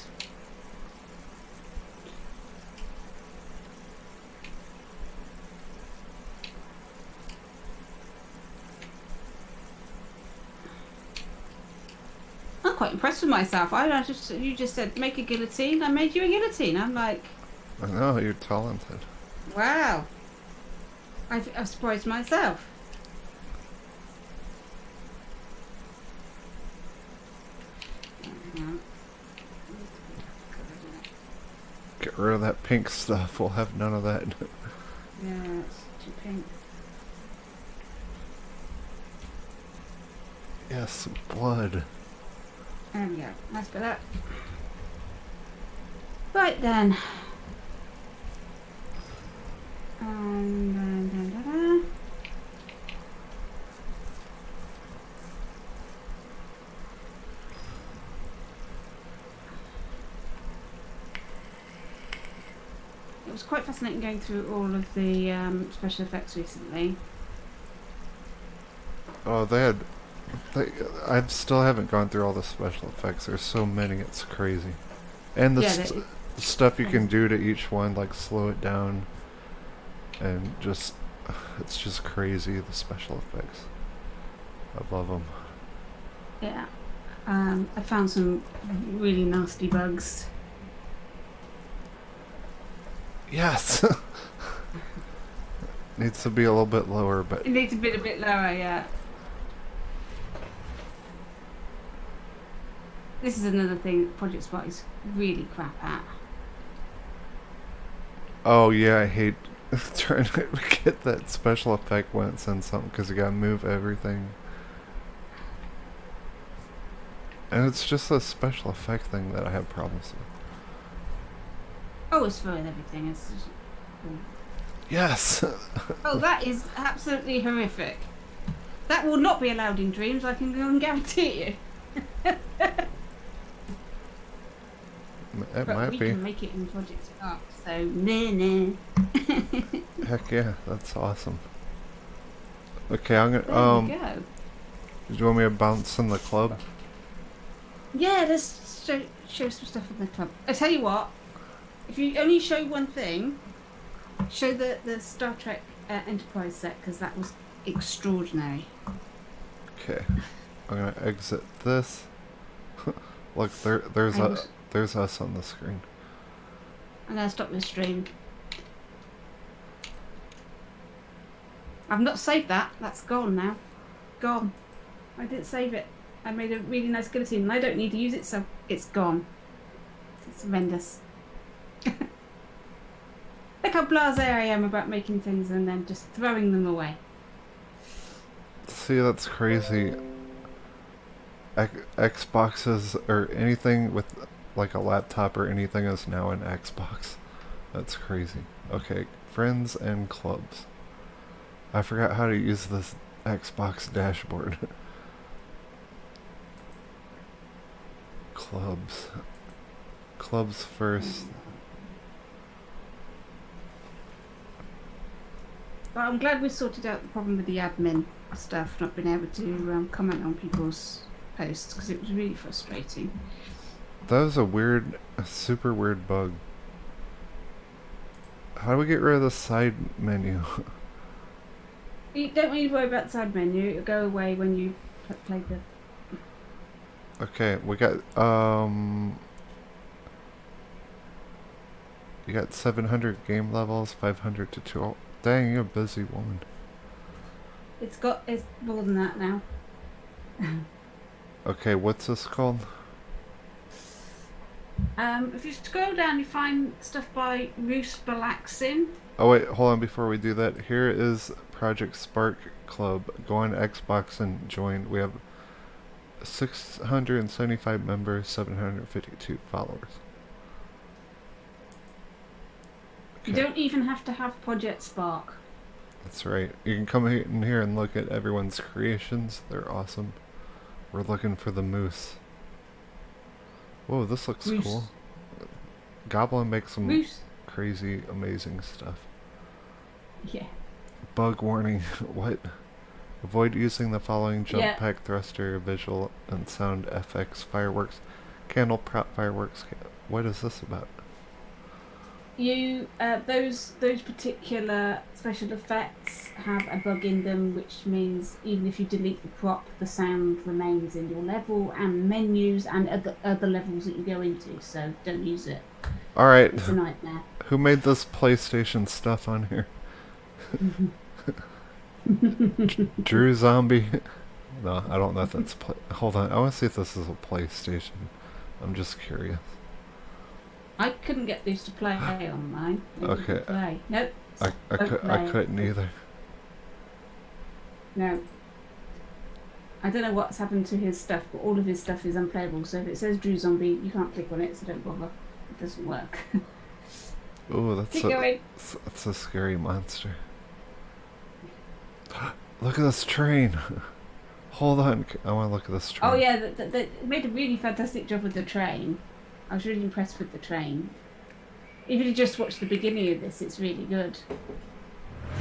[SPEAKER 2] I'm quite impressed with myself. You just said make a guillotine. I made you a guillotine. I'm like,
[SPEAKER 1] I know, you're talented.
[SPEAKER 2] wow. I've surprised myself.
[SPEAKER 1] Get rid of that pink stuff. We'll have none of that.
[SPEAKER 2] Yeah, it's too pink.
[SPEAKER 1] Yes, blood.
[SPEAKER 2] There we go. That's better. Right then. It was quite fascinating going through all of the special effects recently.
[SPEAKER 1] Oh, I still haven't gone through all the special effects. There's so many, it's crazy. And the stuff you can do to each one, like slow it down, and it's just crazy, the special effects. I love them.
[SPEAKER 2] Yeah. I found some really nasty bugs.
[SPEAKER 1] Yes! Needs to be a little bit lower, but...
[SPEAKER 2] It needs to be a bit lower, yeah. This is another thing that Project Spot is really crap at.
[SPEAKER 1] Oh yeah, I hate trying to get that special effect when it sends something, because you gotta move everything. And it's just a special effect thing that I have problems with.
[SPEAKER 2] Oh, it's fine, everything. It's just...
[SPEAKER 1] Yes!
[SPEAKER 2] Oh, that is absolutely horrific. That will not be allowed in Dreams, I can guarantee you.
[SPEAKER 1] It
[SPEAKER 2] but
[SPEAKER 1] might
[SPEAKER 2] we
[SPEAKER 1] be.
[SPEAKER 2] can make it in Project Spark, so nah.
[SPEAKER 1] Heck yeah, that's awesome. Okay, I'm gonna,
[SPEAKER 2] There you go.
[SPEAKER 1] do you want me to bounce in the club?
[SPEAKER 2] Yeah, let's show some stuff in the club. I tell you what, if you only show one thing, show the Star Trek Enterprise set, because that was extraordinary.
[SPEAKER 1] Okay, I'm gonna exit this. Look, there's us on the screen.
[SPEAKER 2] I'm going to stop this stream. I've not saved that. That's gone now. Gone. I didn't save it. I made a really nice guillotine and I don't need to use it, so it's gone. It's horrendous. Look how blasé I am about making things and then just throwing them away.
[SPEAKER 1] See, that's crazy. Xboxes or anything with like a laptop or anything is now an Xbox. That's crazy. Okay, friends and clubs. I forgot how to use this Xbox dashboard. Clubs. Clubs first.
[SPEAKER 2] But I'm glad we sorted out the problem with the admin stuff, not being able to comment on people's posts, because it was really frustrating.
[SPEAKER 1] That was a super weird bug. How do we get rid of the side menu?
[SPEAKER 2] You don't need to worry about the side menu, it'll go away when you play the...
[SPEAKER 1] Okay, we got, you got 700 game levels, 500 to 2. Dang, you're a busy woman.
[SPEAKER 2] It's more than that now.
[SPEAKER 1] Okay, what's this called?
[SPEAKER 2] If you scroll down, you find stuff by Roos Balaxin.
[SPEAKER 1] Oh wait, hold on before we do that. Here is Project Spark Club. Go on Xbox and join. We have 675 members, 752 followers. Okay.
[SPEAKER 2] You don't even have to have Project Spark.
[SPEAKER 1] That's right. You can come in here and look at everyone's creations. They're awesome. We're looking for the moose. Whoa, this looks
[SPEAKER 2] Moose.
[SPEAKER 1] cool. Goblin makes some
[SPEAKER 2] Moose.
[SPEAKER 1] crazy, amazing stuff.
[SPEAKER 2] Yeah.
[SPEAKER 1] Bug warning. What? Avoid using the following jump
[SPEAKER 2] Yeah.
[SPEAKER 1] pack, thruster, visual, and sound FX fireworks, candle prop fireworks. What is this about?
[SPEAKER 2] You those particular special effects have a bug in them, which means even if you delete the prop, the sound remains in your level and menus and other levels that you go into. So don't use it.
[SPEAKER 1] Alright.
[SPEAKER 2] It's a nightmare.
[SPEAKER 1] Who made this PlayStation stuff on here? Drew Zombie? No, I don't know if that's hold on, I want to see if this is a PlayStation. I'm just curious.
[SPEAKER 2] I couldn't get these to play on mine. They
[SPEAKER 1] Okay.
[SPEAKER 2] didn't play. Nope.
[SPEAKER 1] I couldn't either.
[SPEAKER 2] No. I don't know what's happened to his stuff, but all of his stuff is unplayable. So if it says Drew Zombie, you can't click on it, so don't bother. It doesn't work.
[SPEAKER 1] Ooh, that's
[SPEAKER 2] Keep going.
[SPEAKER 1] that's a scary monster. Look at this train. Hold on, I want to look at this train.
[SPEAKER 2] Oh yeah, they made a really fantastic job with the train. I was really impressed with the train. If you just watch the beginning of this, it's really good.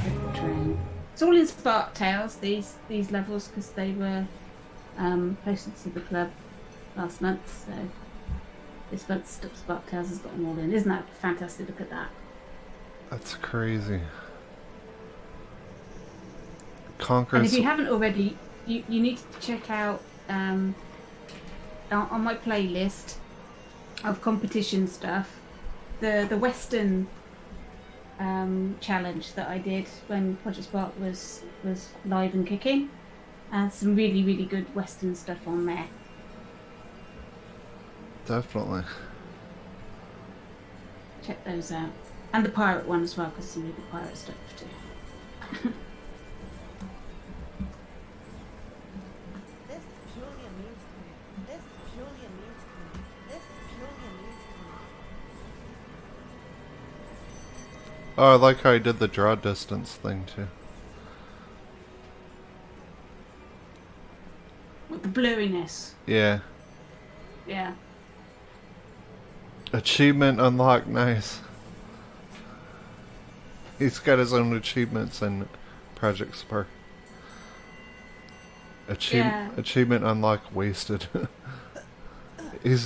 [SPEAKER 2] With the train. It's all in Spark Tales, these levels, because they were posted to the club last month. So this month's Spark Tales has got them all in. Isn't that fantastic? Look at that.
[SPEAKER 1] That's crazy. Conquer.
[SPEAKER 2] And if you haven't already, you need to check out on my playlist of competition stuff, the Western challenge that I did when Project Spark was live and kicking. Some really, really good Western stuff on there.
[SPEAKER 1] Definitely.
[SPEAKER 2] Check those out. And the pirate one as well, because some really good pirate stuff too.
[SPEAKER 1] Oh, I like how I did the draw distance thing too.
[SPEAKER 2] With the blurriness.
[SPEAKER 1] Yeah.
[SPEAKER 2] Yeah.
[SPEAKER 1] Achievement unlocked, nice. He's got his own achievements in Project Spark. Achievement unlocked, wasted.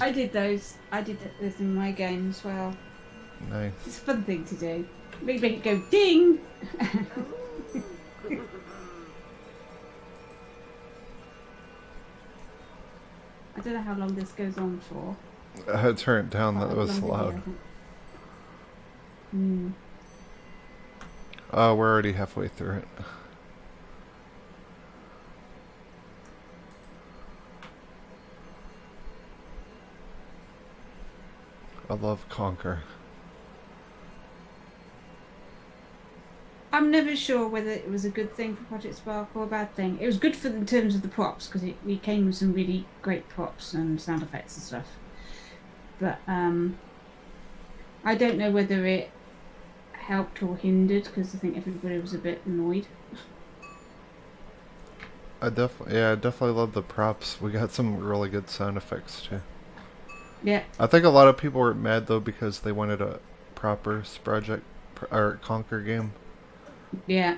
[SPEAKER 2] I did those. I did this in my game as well.
[SPEAKER 1] Nice.
[SPEAKER 2] It's a fun thing to do. Make it go ding! I don't know how long this goes on for.
[SPEAKER 1] I had to turn it down, that was
[SPEAKER 2] Long
[SPEAKER 1] loud.
[SPEAKER 2] video.
[SPEAKER 1] Oh, we're already halfway through it. I love Conquer.
[SPEAKER 2] I'm never sure whether it was a good thing for Project Spark or a bad thing. It was good for in terms of the props because it came with some really great props and sound effects and stuff. But I don't know whether it helped or hindered because I think everybody was a bit annoyed.
[SPEAKER 1] I definitely love the props. We got some really good sound effects too.
[SPEAKER 2] Yeah.
[SPEAKER 1] I think a lot of people were mad though because they wanted a proper Project or Conquer game.
[SPEAKER 2] Yeah.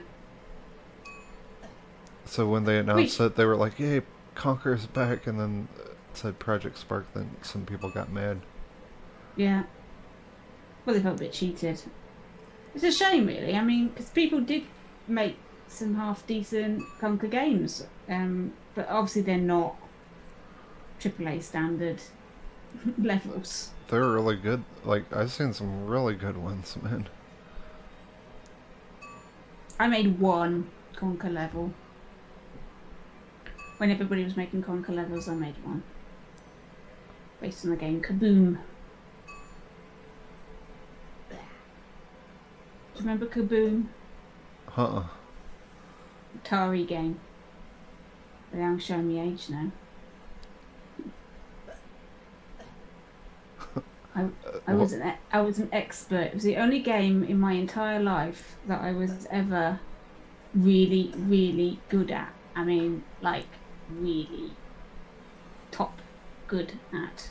[SPEAKER 1] So when they announced it, they were like, "Yay, Conquer's back!" And then it said Project Spark. Then some people got mad.
[SPEAKER 2] Yeah. Well, they felt a bit cheated. It's a shame, really. I mean, because people did make some half-decent Conquer games, but obviously they're not AAA standard levels.
[SPEAKER 1] They're really good. Like, I've seen some really good ones, man.
[SPEAKER 2] I made one Conquer level. When everybody was making Conquer levels, I made one. Based on the game Kaboom. Do you remember Kaboom? Atari game. But I'm showing me age now. I was an expert. It was the only game in my entire life that I was ever really, really good at. I mean, like, really top good at.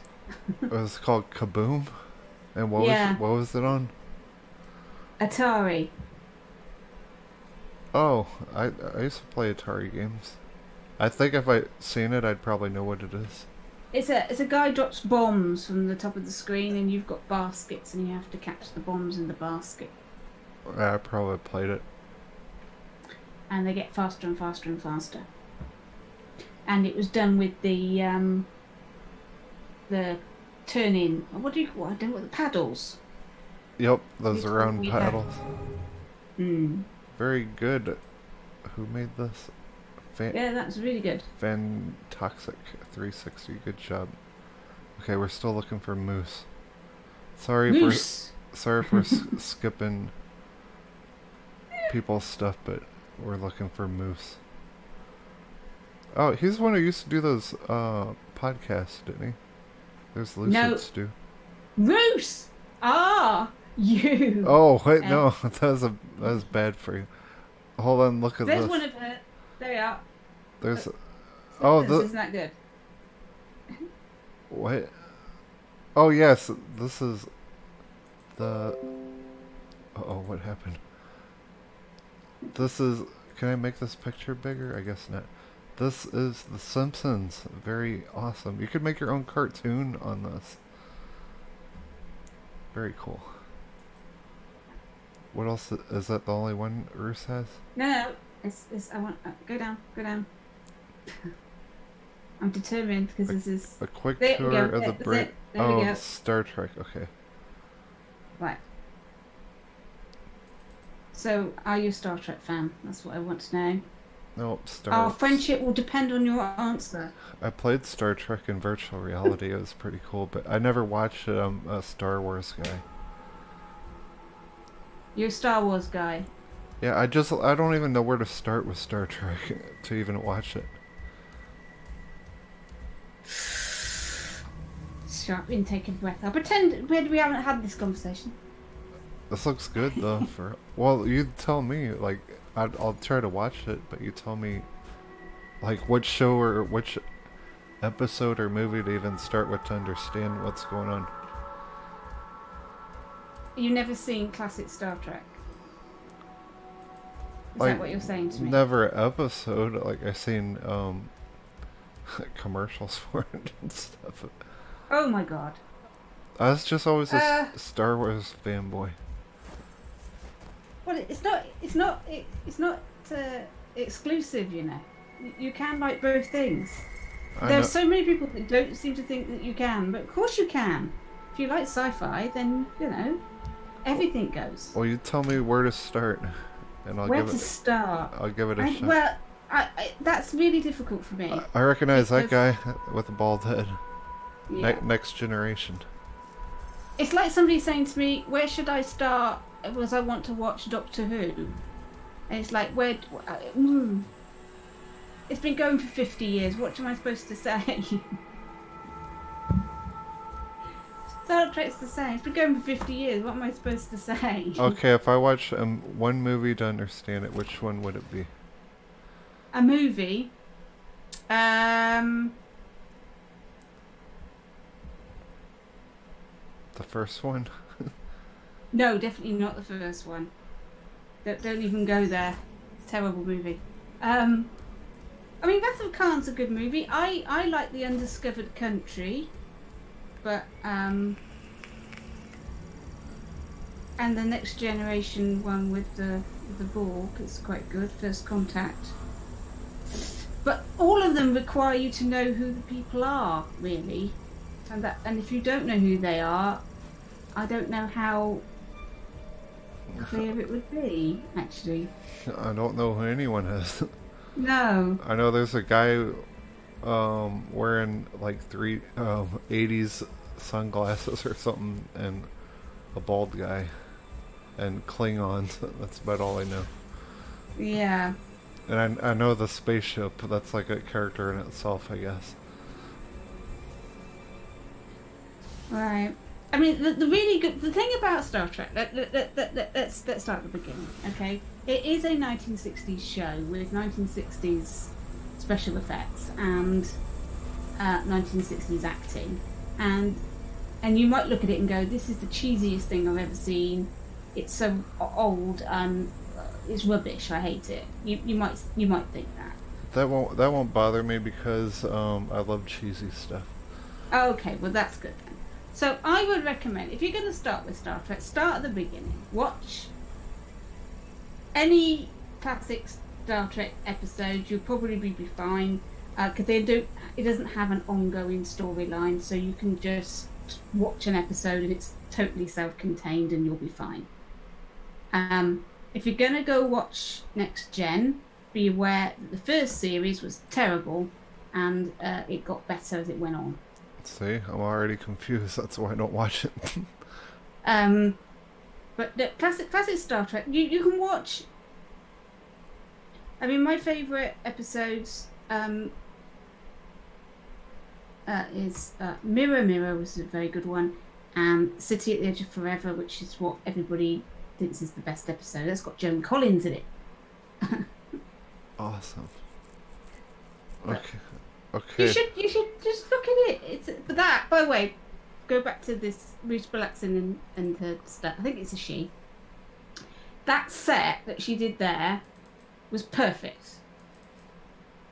[SPEAKER 1] It was called Kaboom? And what was it on?
[SPEAKER 2] Atari.
[SPEAKER 1] Oh, I used to play Atari games. I think if I seen it, I'd probably know what it is.
[SPEAKER 2] It's a guy drops bombs from the top of the screen, and you've got baskets, and you have to catch the bombs in the basket.
[SPEAKER 1] I probably played it.
[SPEAKER 2] And they get faster and faster and faster. And it was done with the turning. What do you call it? I don't know what the paddles.
[SPEAKER 1] Yep, those round paddles.
[SPEAKER 2] Hmm.
[SPEAKER 1] Very good. Who made this?
[SPEAKER 2] Yeah, that's really good.
[SPEAKER 1] Fantoxic 360. Good job. Okay, we're still looking for moose. Sorry for skipping people's stuff, but we're looking for moose. Oh, he's the one who used to do those podcasts, didn't he? There's Lucid Stew.
[SPEAKER 2] Roos! Ah! You!
[SPEAKER 1] Oh, wait, no. That was bad for you. Hold on, look at this.
[SPEAKER 2] There's one of her. There we are.
[SPEAKER 1] There's...
[SPEAKER 2] Isn't that good?
[SPEAKER 1] What? Oh, yes. This is the... Uh-oh, what happened? This is... Can I make this picture bigger? I guess not. This is The Simpsons. Very awesome. You could make your own cartoon on this. Very cool. What else? Is that the only one Roos has?
[SPEAKER 2] No. It's I want... go down. I'm determined because this is...
[SPEAKER 1] A quick tour of the break. Oh, Star Trek. Okay.
[SPEAKER 2] Right. So, are you a Star Trek fan? That's what I want to know.
[SPEAKER 1] No,
[SPEAKER 2] Our friendship will depend on your answer.
[SPEAKER 1] I played Star Trek in virtual reality. It was pretty cool, but I never watched it. I'm a Star Wars guy.
[SPEAKER 2] You're a Star Wars guy.
[SPEAKER 1] Yeah, I don't even know where to start with Star Trek to even watch it.
[SPEAKER 2] Sharp intake of breath. I'll pretend we haven't had this conversation.
[SPEAKER 1] This looks good though. Well, you tell me. Like, I'll try to watch it, but you tell me, like, which show or which episode or movie to even start with to understand what's going on.
[SPEAKER 2] You've never seen classic Star Trek? Is that what you're saying to me?
[SPEAKER 1] Never an episode. Like, I've seen commercials for it and stuff.
[SPEAKER 2] Oh my god.
[SPEAKER 1] I was just always a Star Wars fanboy.
[SPEAKER 2] Well, it's not exclusive, you know. You can like both things. There are so many people that don't seem to think that you can, but of course you can. If you like sci-fi, then, you know, everything goes.
[SPEAKER 1] Well, you tell me where to start, and I'll give it.
[SPEAKER 2] Start?
[SPEAKER 1] I'll give it a shot.
[SPEAKER 2] Well, that's really difficult for me.
[SPEAKER 1] I recognize that guy with the bald head.
[SPEAKER 2] Yeah.
[SPEAKER 1] Next generation.
[SPEAKER 2] It's like somebody saying to me, "Where should I start?" Because I want to watch Doctor Who. And it's like, it's been going for 50 years. What am I supposed to say? Star Trek's the same. It's been going for 50 years. What am I supposed to say?
[SPEAKER 1] Okay, if I watch one movie to understand it, which one would it be?
[SPEAKER 2] A movie.
[SPEAKER 1] The first one?
[SPEAKER 2] No, definitely not the first one. Don't even go there. It's a terrible movie. I mean, Wrath of Khan's a good movie. I like The Undiscovered Country, but and the Next Generation one with the Borg is quite good. First Contact. But all of them require you to know who the people are, really, and if you don't know who they are, I don't know how clear it would be, actually.
[SPEAKER 1] I don't know who anyone is.
[SPEAKER 2] No.
[SPEAKER 1] I know there's a guy wearing like 80s sunglasses or something, and a bald guy, and Klingons. That's about all I know.
[SPEAKER 2] Yeah.
[SPEAKER 1] And I know the spaceship. That's like a character in itself, I guess.
[SPEAKER 2] Right. I mean, the really good thing about Star Trek. Let's start at the beginning, okay? It is a 1960s show with 1960s special effects and 1960s acting, and you might look at it and go, "This is the cheesiest thing I've ever seen. It's so old and it's rubbish. I hate it." You might think that.
[SPEAKER 1] That won't bother me because I love cheesy stuff.
[SPEAKER 2] Okay, well that's good then. So I would recommend, if you're going to start with Star Trek, start at the beginning. Watch any classic Star Trek episode. You'll probably be fine because it doesn't have an ongoing storyline, so you can just watch an episode and it's totally self-contained and you'll be fine. If you're going to go watch Next Gen, be aware that the first series was terrible and it got better as it went on.
[SPEAKER 1] See, I'm already confused. That's why I don't watch it.
[SPEAKER 2] But the classic Star Trek, you can watch. I mean, my favourite episodes is Mirror Mirror was a very good one, and City at the Edge of Forever, which is what everybody thinks is the best episode. That's got Joan Collins in it.
[SPEAKER 1] Awesome.
[SPEAKER 2] But
[SPEAKER 1] Okay. Okay.
[SPEAKER 2] You should just look at it. It's but that. By the way, go back to this Bruce Blackson and her stuff. I think it's a she. That set that she did there was perfect.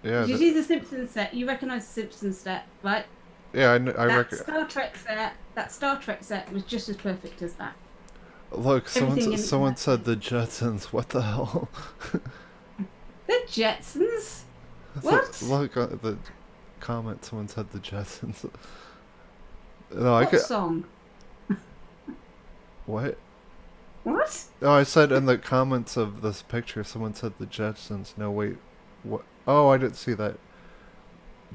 [SPEAKER 1] Yeah.
[SPEAKER 2] Did you see the Simpsons set? You recognise the Simpsons set, right?
[SPEAKER 1] Yeah, I
[SPEAKER 2] That Star Trek set was just as perfect as that.
[SPEAKER 1] Look, someone said the Jetsons. What the hell?
[SPEAKER 2] The Jetsons? What?
[SPEAKER 1] Look, the comment. Someone said the Jetsons. No,
[SPEAKER 2] What song?
[SPEAKER 1] What?
[SPEAKER 2] What?
[SPEAKER 1] Oh, I said in the comments of this picture, someone said the Jetsons. No, wait. What? Oh, I didn't see that.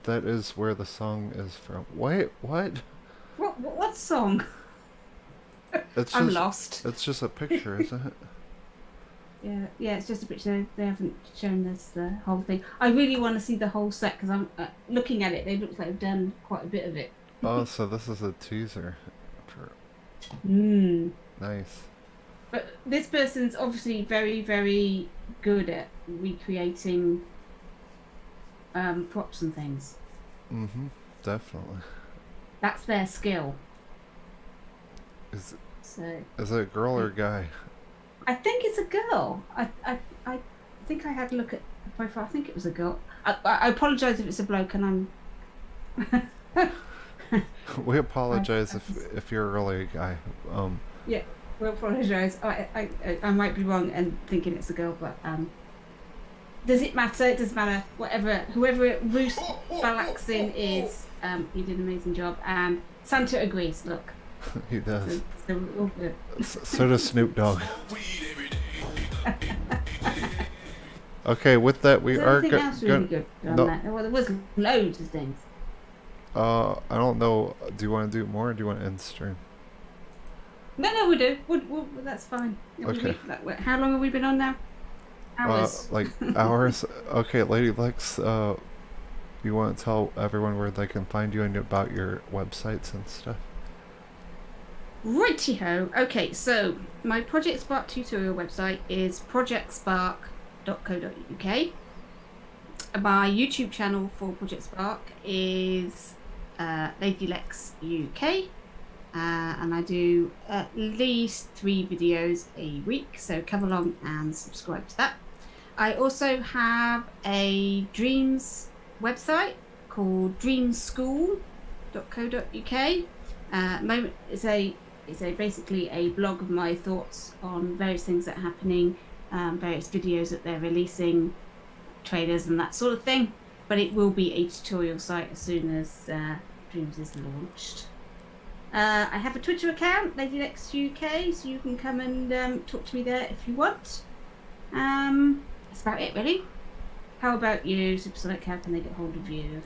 [SPEAKER 1] That is where the song is from. Wait, what?
[SPEAKER 2] What song? I'm lost.
[SPEAKER 1] It's just a picture, isn't it?
[SPEAKER 2] Yeah, it's just a picture. They haven't shown us the whole thing. I really want to see the whole set because I'm looking at it. They look like they've done quite a bit of it.
[SPEAKER 1] Oh, so this is a teaser. Nice.
[SPEAKER 2] But this person's obviously very, very good at recreating props and things.
[SPEAKER 1] Mm-hmm. Definitely.
[SPEAKER 2] That's their skill.
[SPEAKER 1] Is
[SPEAKER 2] it
[SPEAKER 1] a girl or a guy?
[SPEAKER 2] I think it's a girl. I think I had a look at the profile. I think it was a girl. I apologise if it's a bloke and I'm...
[SPEAKER 1] We apologise if you're really a guy.
[SPEAKER 2] Yeah, we apologise. I might be wrong and thinking it's a girl, but does it matter? It doesn't matter. Whoever Bruce Balaxin is, he did an amazing job, and Santa agrees. Look,
[SPEAKER 1] he does.
[SPEAKER 2] So we're all good.
[SPEAKER 1] So does Snoop Dogg. Okay, with that we are
[SPEAKER 2] good on that? Well, there was loads of things.
[SPEAKER 1] I don't know. Do you want to do more, or do you want to end stream?
[SPEAKER 2] No, we do. That's fine.
[SPEAKER 1] Okay.
[SPEAKER 2] How long have we been on now? Hours.
[SPEAKER 1] Like hours. Okay, Lady Lex, you want to tell everyone where they can find you and about your websites and stuff?
[SPEAKER 2] Righty-ho. Okay, so my Project Spark tutorial website is projectspark.co.uk. My YouTube channel for Project Spark is LadylexUK, and I do at least 3 videos a week, so come along and subscribe to that. I also have a dreams website called dreamschool.co.uk. Moment is basically a blog of my thoughts on various things that are happening, various videos that they're releasing, trailers and that sort of thing. But it will be a tutorial site as soon as Dreams is launched. I have a Twitter account, LadylexUK, so you can come and talk to me there if you want. That's about it, really. How about you, Supersonic? How can they get hold of you?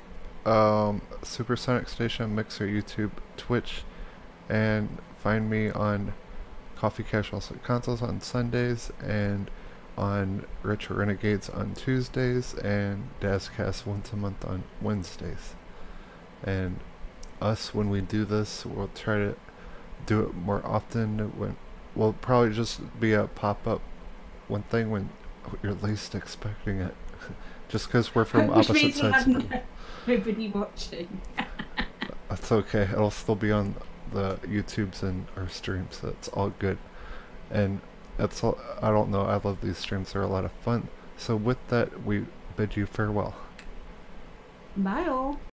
[SPEAKER 1] Supersonic Station, Mixer, YouTube, Twitch, and find me on Coffee Casual Consoles on Sundays, and on Retro Renegades on Tuesdays, and Dazcast once a month on Wednesdays. And when we do this, we'll try to do it more often. When we'll probably just be a pop-up one thing when you're least expecting it. Just because we're from opposite sides.
[SPEAKER 2] Nobody watching.
[SPEAKER 1] That's okay. It'll still be on the YouTubes and our streams, so it's all good. And that's all. I don't know. I love these streams. They're a lot of fun. So with that, we bid you farewell.
[SPEAKER 2] Bye all.